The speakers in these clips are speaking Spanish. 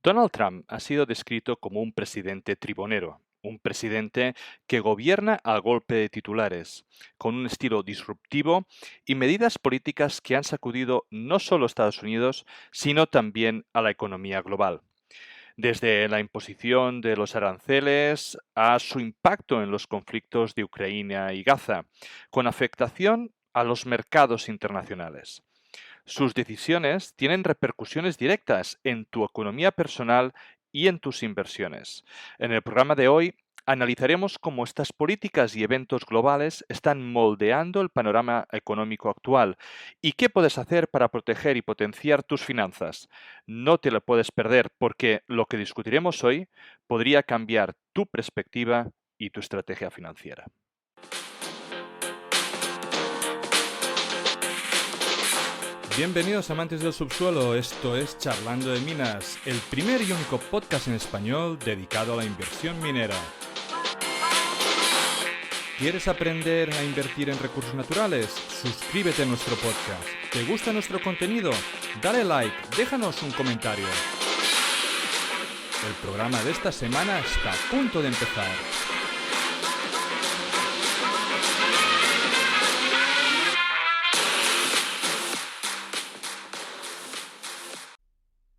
Donald Trump ha sido descrito como un presidente tribunero, un presidente que gobierna al golpe de titulares, con un estilo disruptivo y medidas políticas que han sacudido no solo a Estados Unidos, sino también a la economía global. Desde la imposición de los aranceles a su impacto en los conflictos de Ucrania y Gaza, con afectación a los mercados internacionales. Sus decisiones tienen repercusiones directas en tu economía personal y en tus inversiones. En el programa de hoy analizaremos cómo estas políticas y eventos globales están moldeando el panorama económico actual y qué puedes hacer para proteger y potenciar tus finanzas. No te lo puedes perder porque lo que discutiremos hoy podría cambiar tu perspectiva y tu estrategia financiera. Bienvenidos amantes del subsuelo, esto es Charlando de Minas, el primer y único podcast en español dedicado a la inversión minera. ¿Quieres aprender a invertir en recursos naturales? Suscríbete a nuestro podcast. ¿Te gusta nuestro contenido? Dale like, déjanos un comentario. El programa de esta semana está a punto de empezar.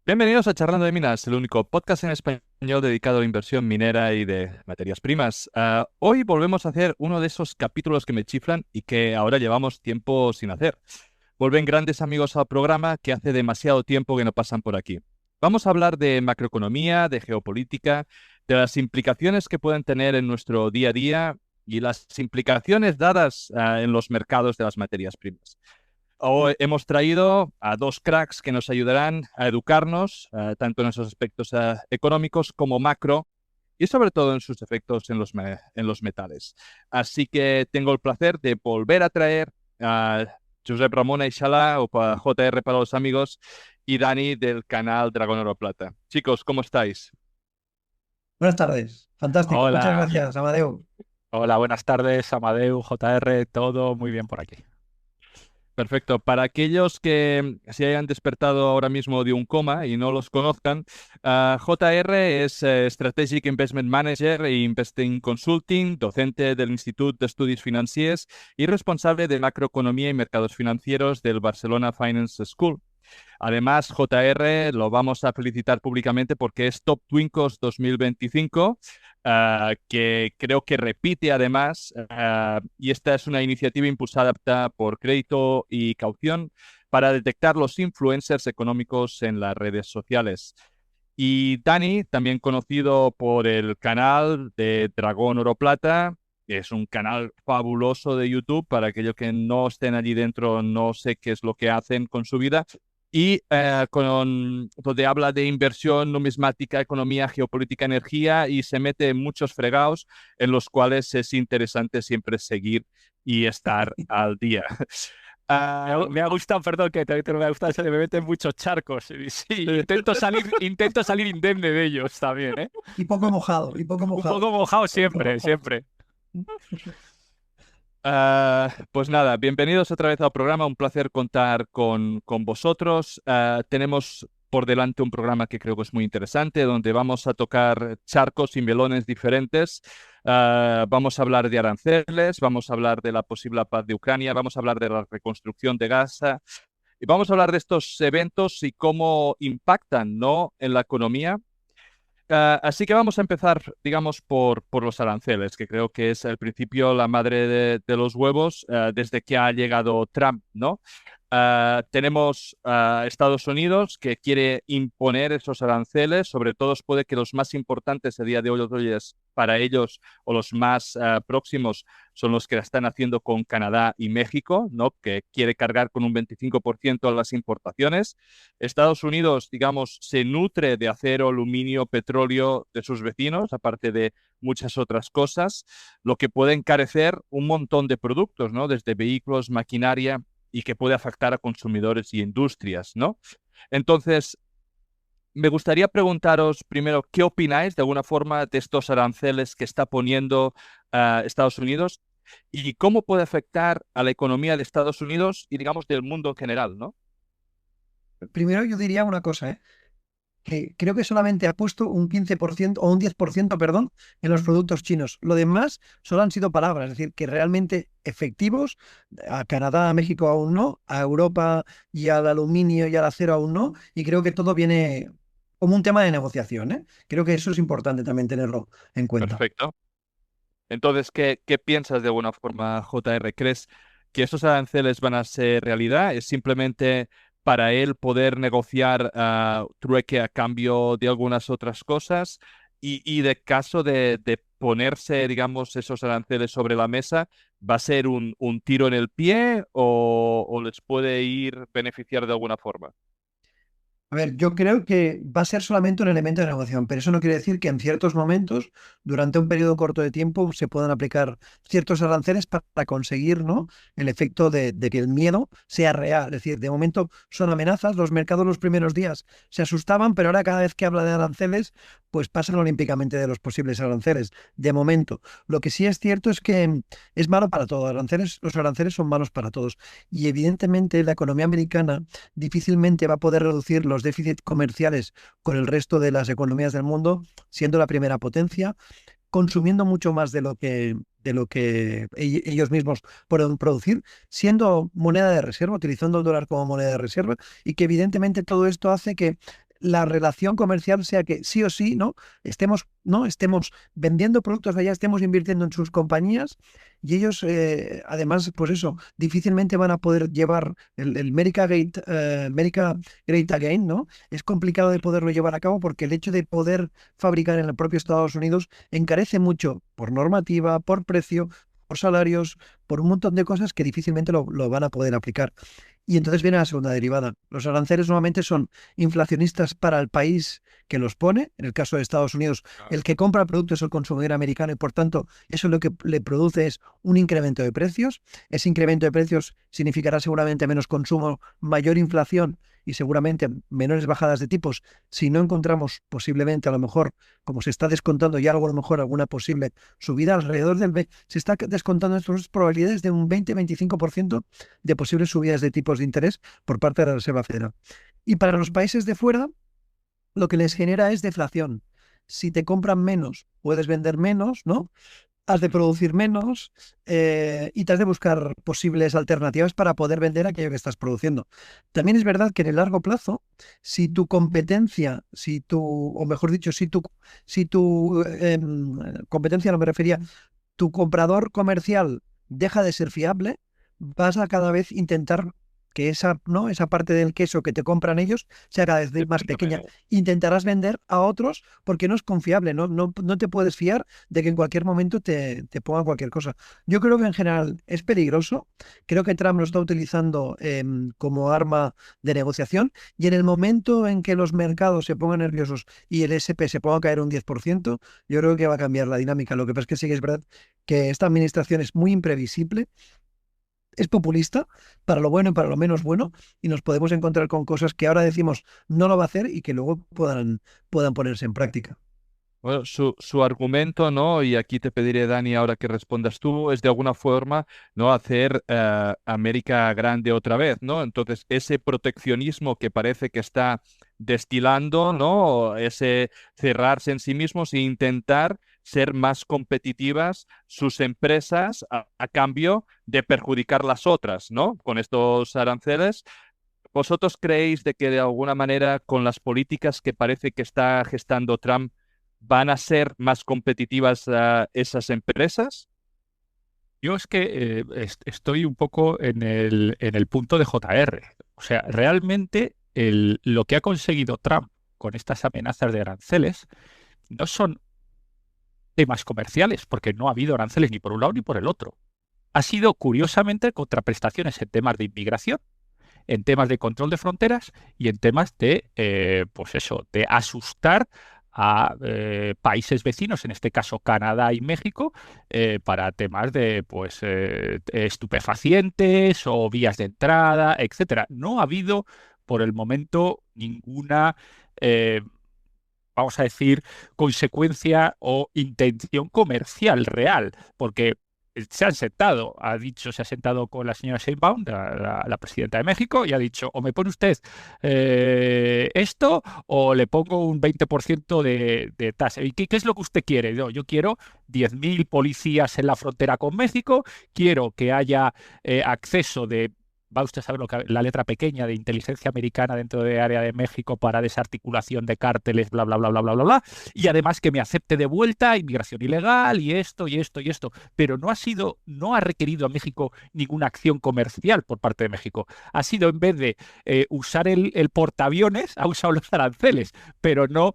Bienvenidos a Charlando de Minas, el único podcast en español dedicado a la inversión minera y de materias primas. Hoy volvemos a hacer uno de esos capítulos que me chiflan y que ahora llevamos tiempo sin hacer. Vuelven grandes amigos al programa que hace demasiado tiempo que no pasan por aquí. Vamos a hablar de macroeconomía, de geopolítica, de las implicaciones que pueden tener en nuestro día a día y las implicaciones dadas en los mercados de las materias primas. Hoy hemos traído a dos cracks que nos ayudarán a educarnos, tanto en esos aspectos económicos como macro, y sobre todo en sus efectos en los metales. Así que tengo el placer de volver a traer a Josep Ramón Aixalà, o para JR para los amigos, y Dani del canal Dragón Oro Plata. Chicos, ¿cómo estáis? Buenas tardes, fantástico. Muchas Hola, gracias, Amadeu. hola, buenas tardes, Amadeu, JR, todo muy bien por aquí. Perfecto. Para aquellos que se hayan despertado ahora mismo de un coma y no los conozcan, JR es Strategic Investment Manager e Investing Consulting, docente del Institut d'Estudis Financiers y responsable de macroeconomía y mercados financieros del Barcelona Finance School. Además, JR lo vamos a felicitar públicamente porque es Top Twincos 2025, que creo que repite además, y esta es una iniciativa impulsada por Crédito y Caución para detectar los influencers económicos en las redes sociales. Y Dani, también conocido por el canal de Dragón Oro Plata, que es un canal fabuloso de YouTube. Para aquellos que no estén allí dentro, no sé qué es lo que hacen con su vida. Y donde habla de inversión, numismática, economía, geopolítica, energía, y se mete en muchos fregados en los cuales es interesante siempre seguir y estar al día. Me ha gustado, perdón, que me ha gustado, se me meten muchos charcos. Y sí, intento salir indemne de ellos también, ¿eh? Y poco mojado, y poco Un poco mojado. mojado siempre, siempre. Pues nada, bienvenidos otra vez al programa. Un placer contar con vosotros. Tenemos por delante un programa que creo que es muy interesante, donde vamos a tocar charcos y melones diferentes. Vamos a hablar de aranceles, vamos a hablar de la posible paz de Ucrania, vamos a hablar de la reconstrucción de Gaza y vamos a hablar de estos eventos y cómo impactan, ¿no?, en la economía. Así que vamos a empezar, digamos, por los aranceles, que creo que es al principio la madre de los huevos, desde que ha llegado Trump, ¿no? Tenemos a Estados Unidos que quiere imponer esos aranceles, sobre todo puede que los más importantes a día de hoy para ellos o los más próximos son los que la están haciendo con Canadá y México, ¿no?, que quiere cargar con un 25% a las importaciones. Estados Unidos, digamos, se nutre de acero, aluminio, petróleo de sus vecinos, aparte de muchas otras cosas, lo que puede encarecer un montón de productos, ¿no?, desde vehículos, maquinaria, y que puede afectar a consumidores y industrias, ¿no? Entonces, me gustaría preguntaros primero, ¿qué opináis de alguna forma de estos aranceles que está poniendo Estados Unidos y cómo puede afectar a la economía de Estados Unidos y, digamos, del mundo en general, ¿no? Primero yo diría una cosa, ¿eh? que creo que solamente ha puesto un 15% o un 10%, perdón, en los productos chinos. Lo demás solo han sido palabras, es decir, que realmente efectivos, a Canadá, a México aún no, a Europa y al aluminio y al acero aún no, y creo que todo viene como un tema de negociación, ¿eh? Creo que eso es importante también tenerlo en cuenta. Perfecto. Entonces, ¿qué piensas de alguna forma, JR? ¿Crees que esos aranceles van a ser realidad? ¿Es simplemente para él poder negociar trueque a cambio de algunas otras cosas? Y de caso de ponerse, digamos, esos aranceles sobre la mesa, ¿va a ser un tiro en el pie o les puede ir beneficiar de alguna forma? A ver, yo creo que va a ser solamente un elemento de negociación, pero eso no quiere decir que en ciertos momentos, durante un periodo corto de tiempo, se puedan aplicar ciertos aranceles para conseguir, ¿no?, el efecto de que el miedo sea real. Es decir, de momento son amenazas. Los mercados los primeros días se asustaban, pero ahora cada vez que habla de aranceles, pues pasan olímpicamente de los posibles aranceles. De momento, lo que sí es cierto es que es malo para todos. Los aranceles son malos para todos. Y evidentemente la economía americana difícilmente va a poder reducir los déficits comerciales con el resto de las economías del mundo, siendo la primera potencia, consumiendo mucho más de lo que ellos mismos pueden producir, siendo moneda de reserva, utilizando el dólar como moneda de reserva, y que evidentemente todo esto hace que la relación comercial sea que sí o sí, ¿no?, estemos vendiendo productos allá, estemos invirtiendo en sus compañías, y ellos, además, pues eso, difícilmente van a poder llevar el America Great Again, ¿no? Es complicado de poderlo llevar a cabo porque el hecho de poder fabricar en el propio Estados Unidos encarece mucho por normativa, por precio, por salarios, por un montón de cosas que difícilmente lo van a poder aplicar. Y entonces viene la segunda derivada. Los aranceles normalmente son inflacionistas para el país que los pone. En el caso de Estados Unidos, el que compra el producto es el consumidor americano y por tanto eso lo que le produce es un incremento de precios. Ese incremento de precios significará seguramente menos consumo, mayor inflación y seguramente menores bajadas de tipos si no encontramos posiblemente, a lo mejor, como se está descontando ya algo, a lo mejor alguna posible subida alrededor se está descontando estas probabilidades de un 20-25% de posibles subidas de tipos de interés por parte de la Reserva Federal. Y para los países de fuera, lo que les genera es deflación. Si te compran menos, puedes vender menos, ¿no? Has de producir menos, y te has de buscar posibles alternativas para poder vender aquello que estás produciendo. También es verdad que en el largo plazo, si tu competencia, o mejor dicho, si tu competencia, no me refería, tu comprador comercial deja de ser fiable, vas a cada vez intentar que esa, ¿no?, esa parte del queso que te compran ellos sea cada vez más Depende pequeña. menos. Intentarás vender a otros porque no es confiable, no te puedes fiar de que en cualquier momento te pongan cualquier cosa. Yo creo que en general es peligroso. Creo que Trump lo está utilizando como arma de negociación, y en el momento en que los mercados se pongan nerviosos y el SP se ponga a caer un 10%, yo creo que va a cambiar la dinámica. Lo que pasa es que sí que es verdad que esta administración es muy imprevisible, es populista para lo bueno y para lo menos bueno, y nos podemos encontrar con cosas que ahora decimos no lo va a hacer y que luego puedan ponerse en práctica. Bueno, su argumento, ¿no? Y aquí te pediré, Dani, ahora que respondas tú, es de alguna forma, ¿no? Hacer América grande otra vez, ¿no? Entonces, ese proteccionismo que parece que está destilando, ¿no? Ese cerrarse en sí mismos e intentar ser más competitivas sus empresas a cambio de perjudicar las otras, ¿no? Con estos aranceles. ¿Vosotros creéis de que de alguna manera con las políticas que parece que está gestando Trump van a ser más competitivas esas empresas? Yo es que estoy un poco en el punto de JR. O sea, realmente lo que ha conseguido Trump con estas amenazas de aranceles no son temas comerciales, porque no ha habido aranceles ni por un lado ni por el otro. Ha sido, curiosamente, contraprestaciones en temas de inmigración, en temas de control de fronteras y en temas de, pues eso, de asustar a países vecinos, en este caso Canadá y México, para temas de pues estupefacientes o vías de entrada, etcétera. No ha habido por el momento ninguna, vamos a decir, consecuencia o intención comercial real, porque se han sentado, se ha sentado con la señora Sheinbaum, la presidenta de México, y ha dicho, o me pone usted esto, o le pongo un 20% de tasa. ¿Y qué es lo que usted quiere? Yo quiero 10.000 policías en la frontera con México, quiero que haya acceso de... Va usted a saber la letra pequeña de inteligencia americana dentro del área de México para desarticulación de cárteles, bla, bla, bla, bla, bla, bla, bla. Y además que me acepte de vuelta inmigración ilegal y esto, y esto, y esto. Pero no ha requerido a México ninguna acción comercial por parte de México. Ha sido, en vez de usar el portaaviones, ha usado los aranceles. Pero no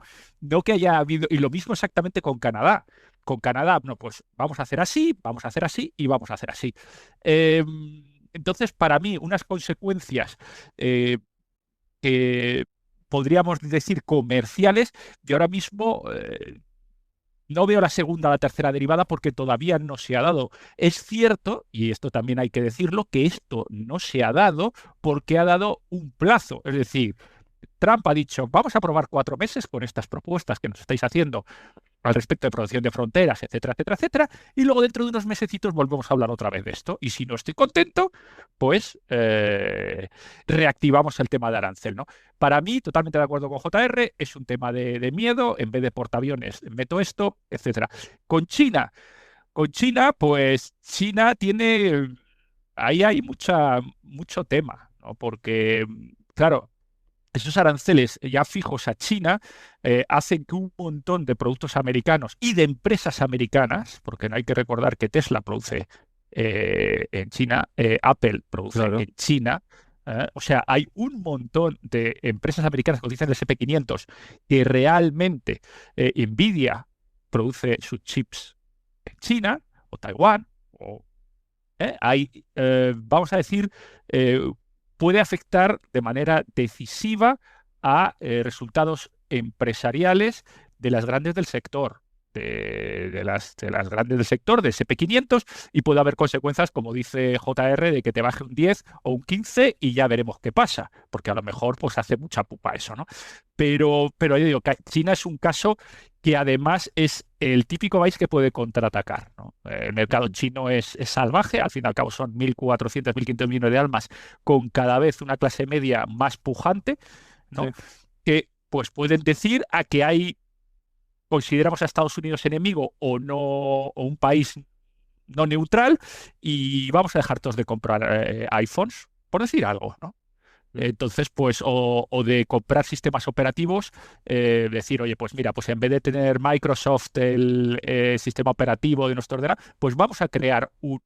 que haya habido... Y lo mismo exactamente con Canadá. Con Canadá, no, pues vamos a hacer así, vamos a hacer así y vamos a hacer así. Entonces, para mí, unas consecuencias que podríamos decir comerciales, yo ahora mismo no veo la segunda o la tercera derivada porque todavía no se ha dado. Es cierto, y esto también hay que decirlo, que esto no se ha dado porque ha dado un plazo. Es decir, Trump ha dicho, vamos a probar 4 meses con estas propuestas que nos estáis haciendo al respecto de protección de fronteras, etcétera, etcétera, etcétera, y luego dentro de unos mesecitos volvemos a hablar otra vez de esto. Y si no estoy contento, pues reactivamos el tema de arancel, ¿no? Para mí, totalmente de acuerdo con JR, es un tema de miedo, en vez de portaaviones meto esto, etcétera. Con China, pues China tiene, ahí hay mucho tema, ¿no? Porque, claro, esos aranceles ya fijos a China hacen que un montón de productos americanos y de empresas americanas, porque no hay que recordar que Tesla produce en China, Apple produce en China, o sea, hay un montón de empresas americanas que cotizan en el SP500 que realmente Nvidia produce sus chips en China o Taiwán, vamos a decir, puede afectar de manera decisiva a resultados empresariales de las grandes del sector, de las grandes del sector, de SP500, y puede haber consecuencias, como dice JR, de que te baje un 10 o un 15 y ya veremos qué pasa, porque a lo mejor pues hace mucha pupa eso, ¿no? Pero yo digo que China es un caso que además es el típico país que puede contraatacar, ¿no? El mercado chino es salvaje, al fin y al cabo son 1.400, 1.500 millones de almas, con cada vez una clase media más pujante, ¿no? Sí. Que pues pueden decir a que consideramos a Estados Unidos enemigo o no, o un país no neutral, y vamos a dejar todos de comprar iPhones, por decir algo, ¿no? Entonces, pues, o de comprar sistemas operativos, decir, oye, pues mira, pues en vez de tener Microsoft el sistema operativo de nuestro ordenador, pues vamos a crear un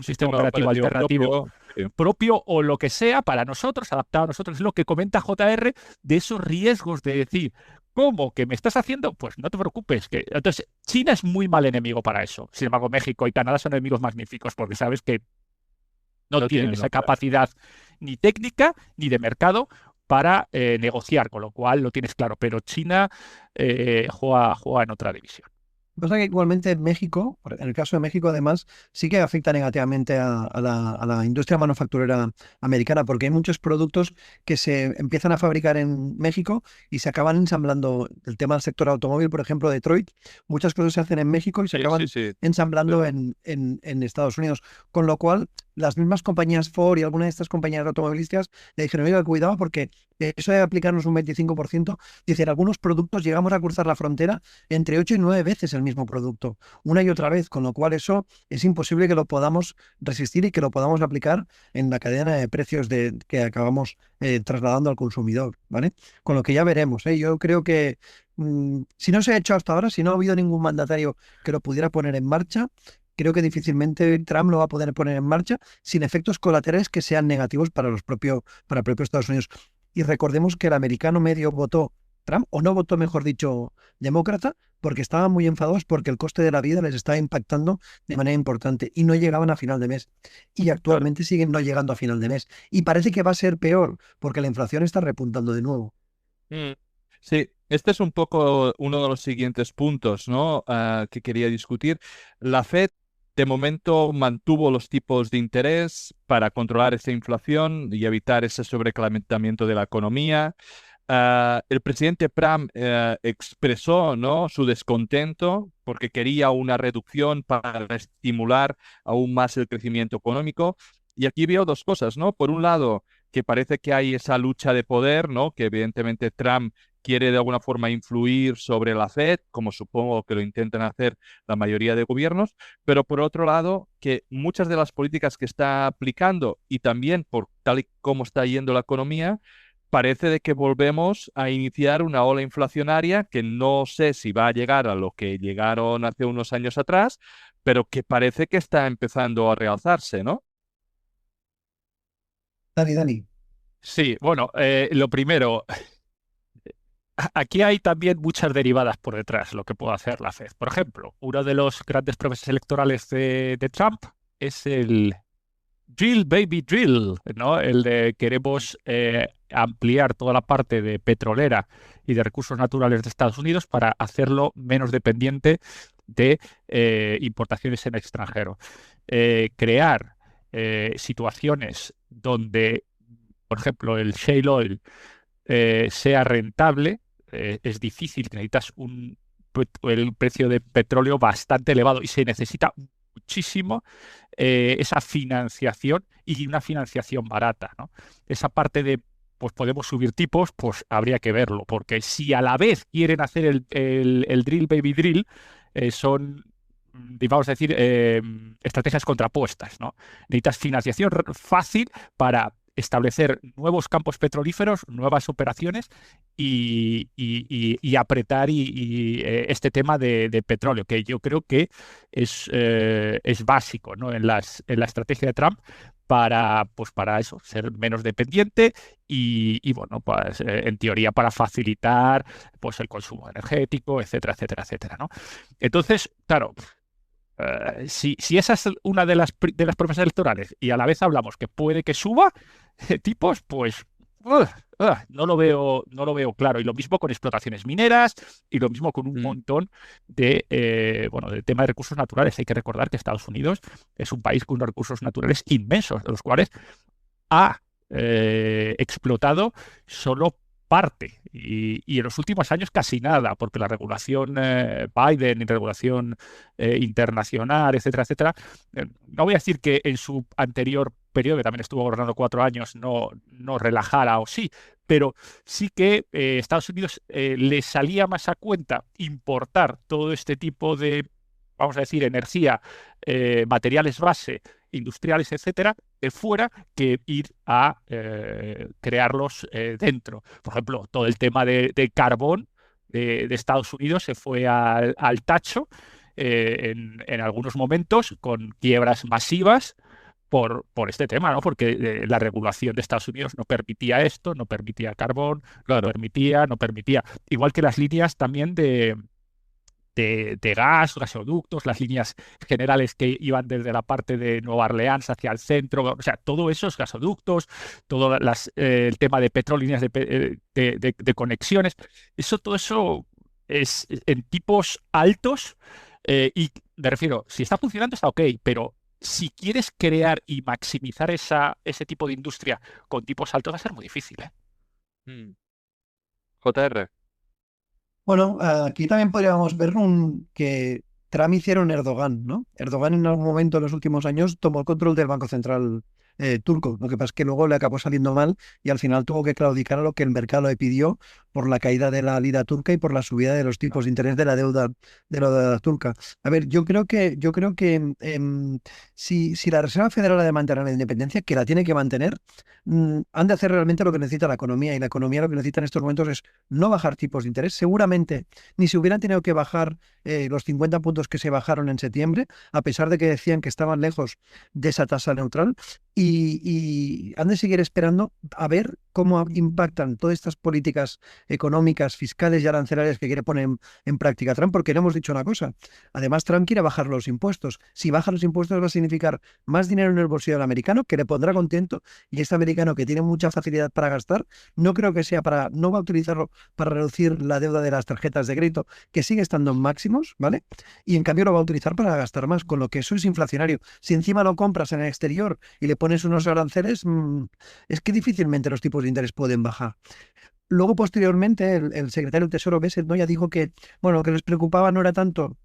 sistema operativo alternativo propio o lo que sea para nosotros, adaptado a nosotros. Es lo que comenta JR de esos riesgos de decir, ¿cómo que me estás haciendo? Pues no te preocupes. Entonces, China es muy mal enemigo para eso. Sin embargo, México y Canadá son enemigos magníficos porque sabes que no tienen esa capacidad ni técnica ni de mercado para negociar, con lo cual lo tienes claro. Pero China juega en otra división. Pasa que igualmente en México, en el caso de México además, sí que afecta negativamente a la industria manufacturera americana, porque hay muchos productos que se empiezan a fabricar en México y se acaban ensamblando. El tema del sector automóvil, por ejemplo, Detroit, muchas cosas se hacen en México y se acaban ensamblando en Estados Unidos, con lo cual las mismas compañías Ford y algunas de estas compañías automovilísticas le dijeron, oiga, cuidado porque eso de aplicarnos un 25%, dicen, algunos productos llegamos a cruzar la frontera entre 8 y 9 veces el mismo producto, una y otra vez, con lo cual eso es imposible que lo podamos resistir y que lo podamos aplicar en la cadena de precios que acabamos trasladando al consumidor, ¿vale? Con lo que ya veremos, ¿eh? Yo creo que si no se ha hecho hasta ahora, si no ha habido ningún mandatario que lo pudiera poner en marcha, creo que difícilmente Trump lo va a poder poner en marcha sin efectos colaterales que sean negativos para el propio Estados Unidos. Y recordemos que el americano medio votó Trump, o no votó, mejor dicho, demócrata, porque estaban muy enfadados porque el coste de la vida les estaba impactando de manera importante y no llegaban a final de mes. Y actualmente siguen no llegando a final de mes. Y parece que va a ser peor porque la inflación está repuntando de nuevo. Sí, este es un poco uno de los siguientes puntos, ¿no? Que quería discutir. La Fed de momento mantuvo los tipos de interés para controlar esa inflación y evitar ese sobrecalentamiento de la economía. el presidente Trump expresó, ¿no?, su descontento porque quería una reducción para estimular aún más el crecimiento económico. Y aquí veo dos cosas, ¿no? Por un lado, que parece que hay esa lucha de poder, ¿no?, que evidentemente Trump quiere de alguna forma influir sobre la Fed, como supongo que lo intentan hacer la mayoría de gobiernos, pero por otro lado, que muchas de las políticas que está aplicando y también por tal y como está yendo la economía, parece de que volvemos a iniciar una ola inflacionaria que no sé si va a llegar a lo que llegaron hace unos años atrás, pero que parece que está empezando a realzarse, ¿no? Dani. Sí, bueno, lo primero, aquí hay también muchas derivadas por detrás, lo que puede hacer la Fed. Por ejemplo, uno de los grandes promesas electorales de Trump es el Drill Baby Drill, ¿no? El de queremos ampliar toda la parte de petrolera y de recursos naturales de Estados Unidos para hacerlo menos dependiente de importaciones en extranjero. Crear situaciones donde, por ejemplo, el shale oil sea rentable, es difícil, necesitas el precio de petróleo bastante elevado y se necesita muchísimo esa financiación y una financiación barata, ¿no? Esa parte de, pues podemos subir tipos, pues habría que verlo, porque si a la vez quieren hacer el drill, baby drill, son, vamos a decir, estrategias contrapuestas, ¿no? Necesitas financiación fácil para establecer nuevos campos petrolíferos, nuevas operaciones y apretar este tema de petróleo, que yo creo que es básico, ¿no?, en la estrategia de Trump pues para eso, ser menos dependiente y bueno, pues en teoría para facilitar pues el consumo energético, etcétera, etcétera, etcétera, ¿no? Entonces, claro, si esa es una de las promesas electorales y a la vez hablamos que puede que suba tipos, pues no lo veo claro. Y lo mismo con explotaciones mineras y lo mismo con un montón bueno, de tema de recursos naturales. Hay que recordar que Estados Unidos es un país con unos recursos naturales inmensos, de los cuales ha explotado solo parte y en los últimos años casi nada, porque la regulación Biden y regulación internacional, etcétera, etcétera, no voy a decir que en su anterior periodo, que también estuvo gobernando 4 años, no relajara o sí, pero sí que Estados Unidos le salía más a cuenta importar todo este tipo de, vamos a decir, energía, materiales base, industriales, etcétera, de fuera, que ir a crearlos dentro. Por ejemplo, todo el tema de carbón de Estados Unidos se fue al tacho en algunos momentos con quiebras masivas por este tema, ¿no? Porque la regulación de Estados Unidos no permitía esto, no permitía carbón, Claro. no permitía. Igual que las líneas también de gas, gasoductos, las líneas generales que iban desde la parte de Nueva Orleans hacia el centro, o sea, todo esos gasoductos, todo el tema de petróleo, líneas de conexiones, todo eso es en tipos altos y me refiero, si está funcionando está ok, pero si quieres crear y maximizar ese tipo de industria con tipos altos va a ser muy difícil, ¿eh? JR. Bueno, aquí también podríamos ver que Trump hiciera un Erdogan, ¿no? Erdogan en algún momento en los últimos años tomó el control del Banco Central turco. Lo que pasa es que luego le acabó saliendo mal y al final tuvo que claudicar a lo que el mercado le pidió por la caída de la lira turca y por la subida de los tipos de interés de la deuda turca. A ver, yo creo que si la Reserva Federal ha de mantener la independencia, que la tiene que mantener, han de hacer realmente lo que necesita la economía, y la economía lo que necesita en estos momentos es no bajar tipos de interés. Seguramente ni se hubieran tenido que bajar los 50 puntos que se bajaron en septiembre, a pesar de que decían que estaban lejos de esa tasa neutral, y han de seguir esperando a ver cómo impactan todas estas políticas económicas, fiscales y arancelarias que quiere poner en práctica Trump, porque no hemos dicho una cosa. Además, Trump quiere bajar los impuestos. Si baja los impuestos va a significar más dinero en el bolsillo del americano, que le pondrá contento, y este americano que tiene mucha facilidad para gastar, no creo que sea no va a utilizarlo para reducir la deuda de las tarjetas de crédito, que sigue estando en máximos, ¿vale? Y en cambio lo va a utilizar para gastar más, con lo que eso es inflacionario. Si encima lo compras en el exterior y le pones unos aranceles, es que difícilmente los tipos de interés pueden bajar. Luego, posteriormente, el secretario del Tesoro, Bessel, ¿no? Ya dijo que, bueno, lo que les preocupaba no era tanto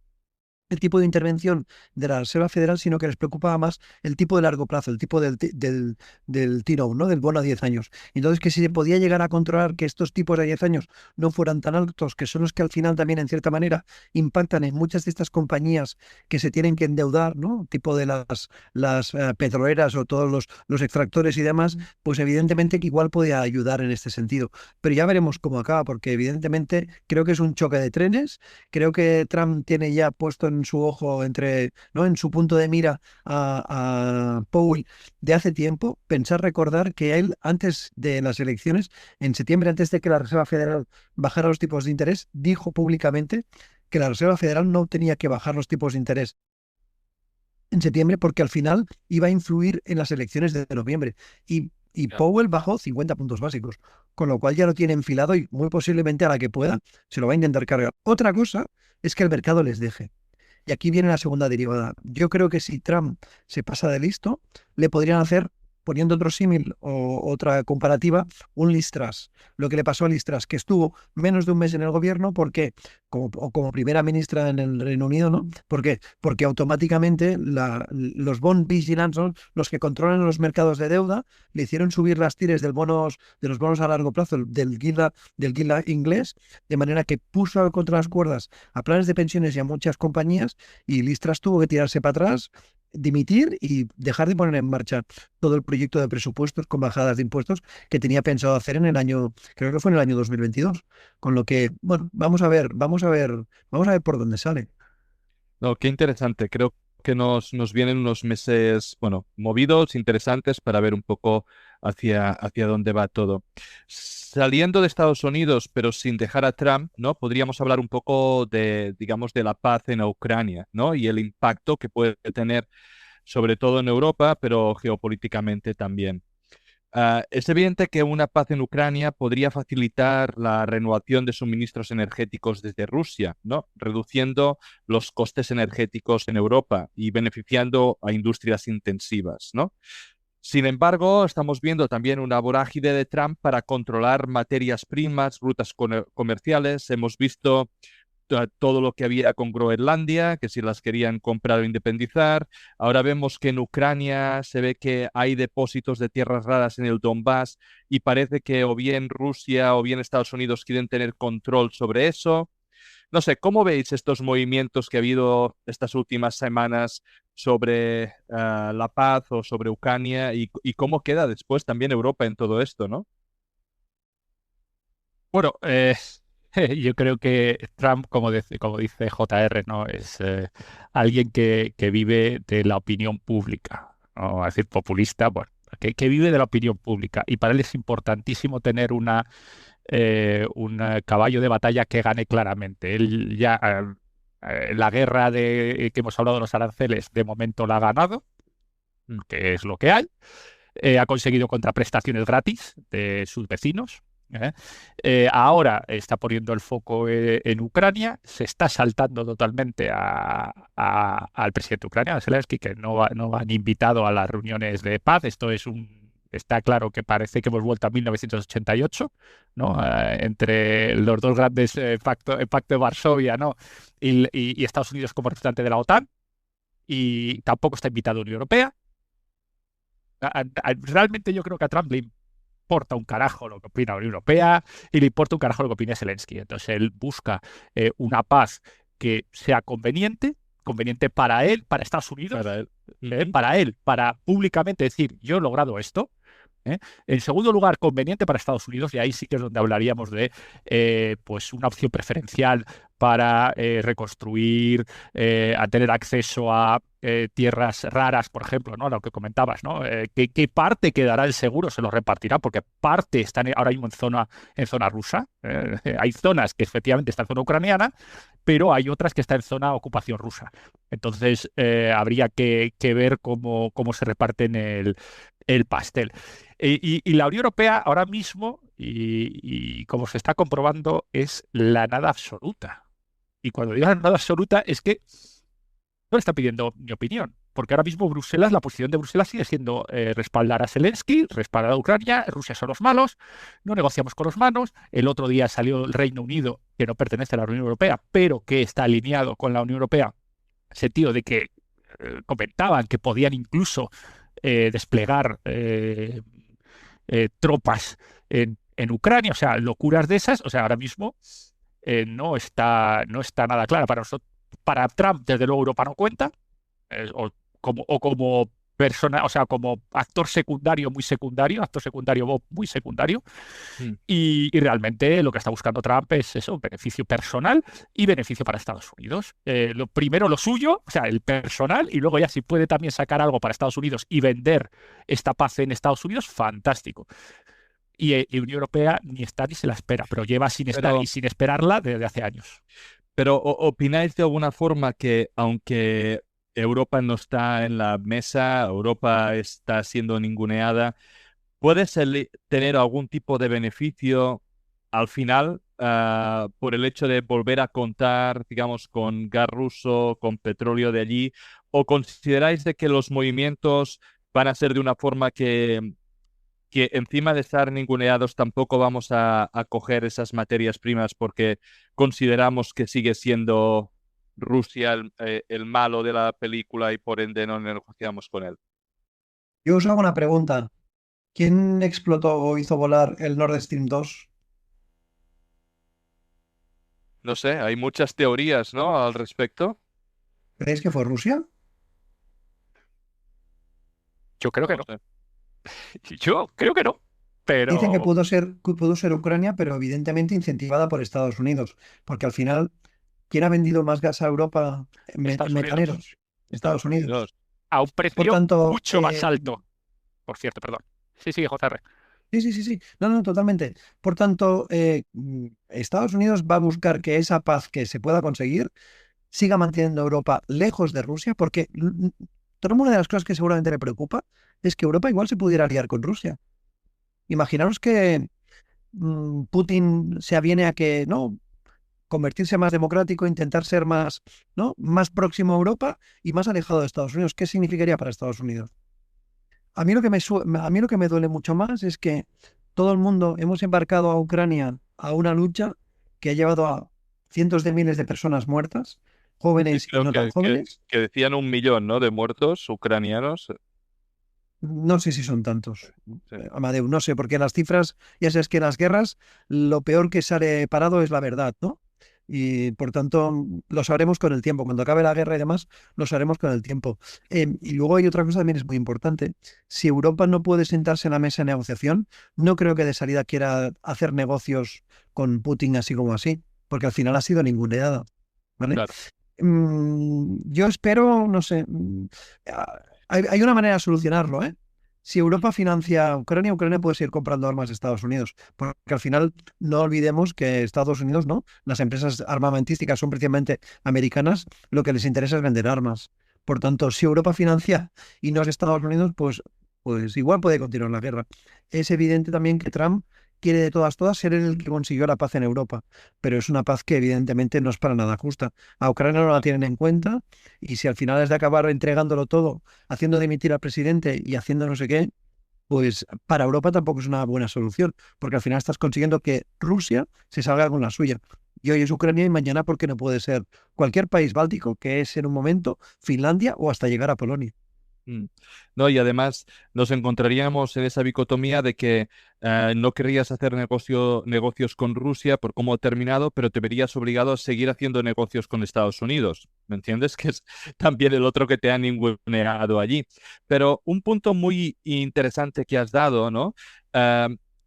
el tipo de intervención de la Reserva Federal, sino que les preocupaba más el tipo de largo plazo, el tipo del T-note, ¿no? Del bono a 10 años. Entonces, que si se podía llegar a controlar que estos tipos de 10 años no fueran tan altos, que son los que al final también, en cierta manera, impactan en muchas de estas compañías que se tienen que endeudar, ¿no? Tipo de las petroleras o todos los extractores y demás, pues evidentemente que igual podía ayudar en este sentido. Pero ya veremos cómo acaba, porque evidentemente creo que es un choque de trenes. Creo que Trump tiene ya puesto en su ojo, ¿no? En su punto de mira a Powell de hace tiempo. Recordar que él, antes de las elecciones, en septiembre, antes de que la Reserva Federal bajara los tipos de interés, dijo públicamente que la Reserva Federal no tenía que bajar los tipos de interés en septiembre porque al final iba a influir en las elecciones de noviembre. Y Ya. Powell bajó 50 puntos básicos, con lo cual ya lo tiene enfilado y muy posiblemente a la que pueda se lo va a intentar cargar. Otra cosa es que el mercado les deje. Y aquí viene la segunda derivada. Yo creo que si Trump se pasa de listo, le podrían hacer, poniendo otro símil o otra comparativa, un Liz Truss. Lo que le pasó a Liz Truss, que estuvo menos de un mes en el gobierno, porque como primera ministra en el Reino Unido, ¿no? ¿Por qué? Porque automáticamente los bond vigilants, ¿no? Los que controlan los mercados de deuda, le hicieron subir las tires de los bonos a largo plazo, del guilda inglés, de manera que puso contra las cuerdas a planes de pensiones y a muchas compañías, y Liz Truss tuvo que tirarse para atrás, dimitir y dejar de poner en marcha todo el proyecto de presupuestos con bajadas de impuestos que tenía pensado hacer en el año, creo que fue en el año 2022. Con lo que, bueno, vamos a ver por dónde sale. No, qué interesante. Creo que nos vienen unos meses, bueno, movidos, interesantes para ver un poco hacia dónde va todo. Saliendo de Estados Unidos, pero sin dejar a Trump, ¿no? Podríamos hablar un poco de, digamos, de la paz en Ucrania, ¿no? Y el impacto que puede tener, sobre todo en Europa, pero geopolíticamente también. Es evidente que una paz en Ucrania podría facilitar la renovación de suministros energéticos desde Rusia, ¿no? Reduciendo los costes energéticos en Europa y beneficiando a industrias intensivas, ¿no? Sin embargo, estamos viendo también una vorágine de Trump para controlar materias primas, rutas comerciales. Hemos visto todo lo que había con Groenlandia, que si las querían comprar o independizar. Ahora vemos que en Ucrania se ve que hay depósitos de tierras raras en el Donbass y parece que o bien Rusia o bien Estados Unidos quieren tener control sobre eso. No sé, ¿cómo veis estos movimientos que ha habido estas últimas semanas sobre la paz o sobre Ucrania y cómo queda después también Europa en todo esto, ¿no? Bueno, yo creo que Trump, como dice JR, ¿no? Es alguien que vive de la opinión pública, no a decir populista, bueno, que vive de la opinión pública. Y para él es importantísimo tener un caballo de batalla que gane claramente. Él ya, la guerra que hemos hablado de los aranceles, de momento la ha ganado, que es lo que hay. Ha conseguido contraprestaciones gratis de sus vecinos. ¿Eh? Ahora está poniendo el foco en Ucrania, se está saltando totalmente al presidente de Ucrania, a Zelensky, que no han invitado a las reuniones de paz. Está claro que parece que hemos vuelto a 1988, ¿no? Entre los dos grandes el Pacto de Varsovia, ¿no? Y Estados Unidos como representante de la OTAN, y tampoco está invitado a la Unión Europea. Realmente yo creo que a Trump le importa un carajo lo que opina la Unión Europea y le importa un carajo lo que opina Zelensky. Entonces él busca una paz que sea conveniente para él, para Estados Unidos, Para él. para él, para públicamente decir, yo he logrado esto. ¿Eh? En segundo lugar, conveniente para Estados Unidos, y ahí sí que es donde hablaríamos de pues una opción preferencial para reconstruir, a tener acceso a tierras raras, por ejemplo, ¿no? Lo que comentabas, ¿no? ¿Qué parte quedará el seguro? Se lo repartirá, porque parte está ahora mismo en zona rusa. Hay zonas que efectivamente están en zona ucraniana, pero hay otras que están en zona ocupación rusa. Entonces, habría que ver cómo se reparten el pastel. Y la Unión Europea ahora mismo, y como se está comprobando, es la nada absoluta. Y cuando digo la nada absoluta es que no le está pidiendo mi opinión, Porque ahora mismo Bruselas, la posición de Bruselas sigue siendo respaldar a Zelensky, respaldar a Ucrania, Rusia son los malos, no negociamos con los malos. El otro día salió el Reino Unido, que no pertenece a la Unión Europea, pero que está alineado con la Unión Europea, sentido de que comentaban que podían incluso desplegar tropas en Ucrania, o sea, locuras de esas, o sea, ahora mismo no está nada clara para nosotros. Para Trump, desde luego, Europa no cuenta, o como persona, o sea, como actor secundario muy secundario, actor secundario Bob muy secundario, Mm. y realmente lo que está buscando Trump es eso, beneficio personal y beneficio para Estados Unidos. Lo primero lo suyo, o sea, el personal, y luego ya si puede también sacar algo para Estados Unidos y vender esta paz en Estados Unidos, fantástico. Y Unión Europea ni está ni se la espera, pero lleva sin estar Pero, y sin esperarla desde hace años. pero ¿opináis de alguna forma que aunque Europa no está en la mesa, Europa está siendo ninguneada, puede tener algún tipo de beneficio al final por el hecho de volver a contar, digamos, con gas ruso, con petróleo de allí? ¿O consideráis de que los movimientos van a ser de una forma que encima de estar ninguneados tampoco vamos a coger esas materias primas porque consideramos que sigue siendo Rusia el malo de la película y por ende no negociamos con él? Yo os hago una pregunta. ¿Quién explotó o hizo volar el Nord Stream 2? No sé, hay muchas teorías, ¿no? Al respecto. ¿Creéis que fue Rusia? Yo creo No que lo no. sé. Yo creo que no. Dicen Pero que pudo ser Ucrania, pero evidentemente incentivada por Estados Unidos, porque al final, ¿quién ha vendido más gas a Europa Estados Unidos, metaneros? Estados Estados Unidos. Unidos. a un Por precio tanto, mucho más alto, por cierto, perdón. Sí, sí, JR. sí, sí, sí, sí. No, no, totalmente. Por tanto, Estados Unidos va a buscar que esa paz que se pueda conseguir siga manteniendo a Europa lejos de Rusia, porque una de las cosas que seguramente le preocupa es que Europa igual se pudiera aliar con Rusia. Imaginaros que Putin se aviene a que, ¿no? Convertirse más democrático, intentar ser más, ¿no? Más próximo a Europa y más alejado de Estados Unidos. ¿Qué significaría para Estados Unidos? A mí a mí lo que me duele mucho más es que todo el mundo hemos embarcado a Ucrania a una lucha que ha llevado a cientos de miles de personas muertas, Sí, sí, jóvenes y creo no tan jóvenes. que decían 1 millón, ¿no? De muertos ucranianos. No sé si son tantos, Sí. Amadeu, no sé, porque las cifras, ya sabes que en las guerras lo peor que sale parado es la verdad, ¿no? Y por tanto lo sabremos con el tiempo. Cuando acabe la guerra y demás, lo sabremos con el tiempo. Y luego hay otra cosa también es muy importante. Si Europa no puede sentarse en la mesa de negociación, no creo que de salida quiera hacer negocios con Putin así como así, porque al final ha sido ninguneada, ¿vale? Claro. Yo espero, no sé, hay una manera de solucionarlo, ¿eh? Si Europa financia a Ucrania, Ucrania puede seguir comprando armas de Estados Unidos, porque al final no olvidemos que Estados Unidos, ¿no? Las empresas armamentísticas son precisamente americanas, lo que les interesa es vender armas. Por tanto, si Europa financia y no es Estados Unidos, pues igual puede continuar la guerra. Es evidente también que Trump quiere de todas, todas ser el que consiguió la paz en Europa, pero es una paz que evidentemente no es para nada justa. A Ucrania no la tienen en cuenta y si al final es de acabar entregándolo todo, haciendo dimitir al presidente y haciendo no sé qué, pues para Europa tampoco es una buena solución, porque al final estás consiguiendo que Rusia se salga con la suya. Y hoy es Ucrania y mañana porque no puede ser cualquier país báltico, que es en un momento Finlandia o hasta llegar a Polonia. Mm. No, y además nos encontraríamos en esa dicotomía de que no querrías hacer negocios con Rusia por cómo ha terminado, pero te verías obligado a seguir haciendo negocios con Estados Unidos. ¿Me entiendes? Que es también el otro que te ha ninguneado allí. Pero un punto muy interesante que has dado, ¿no?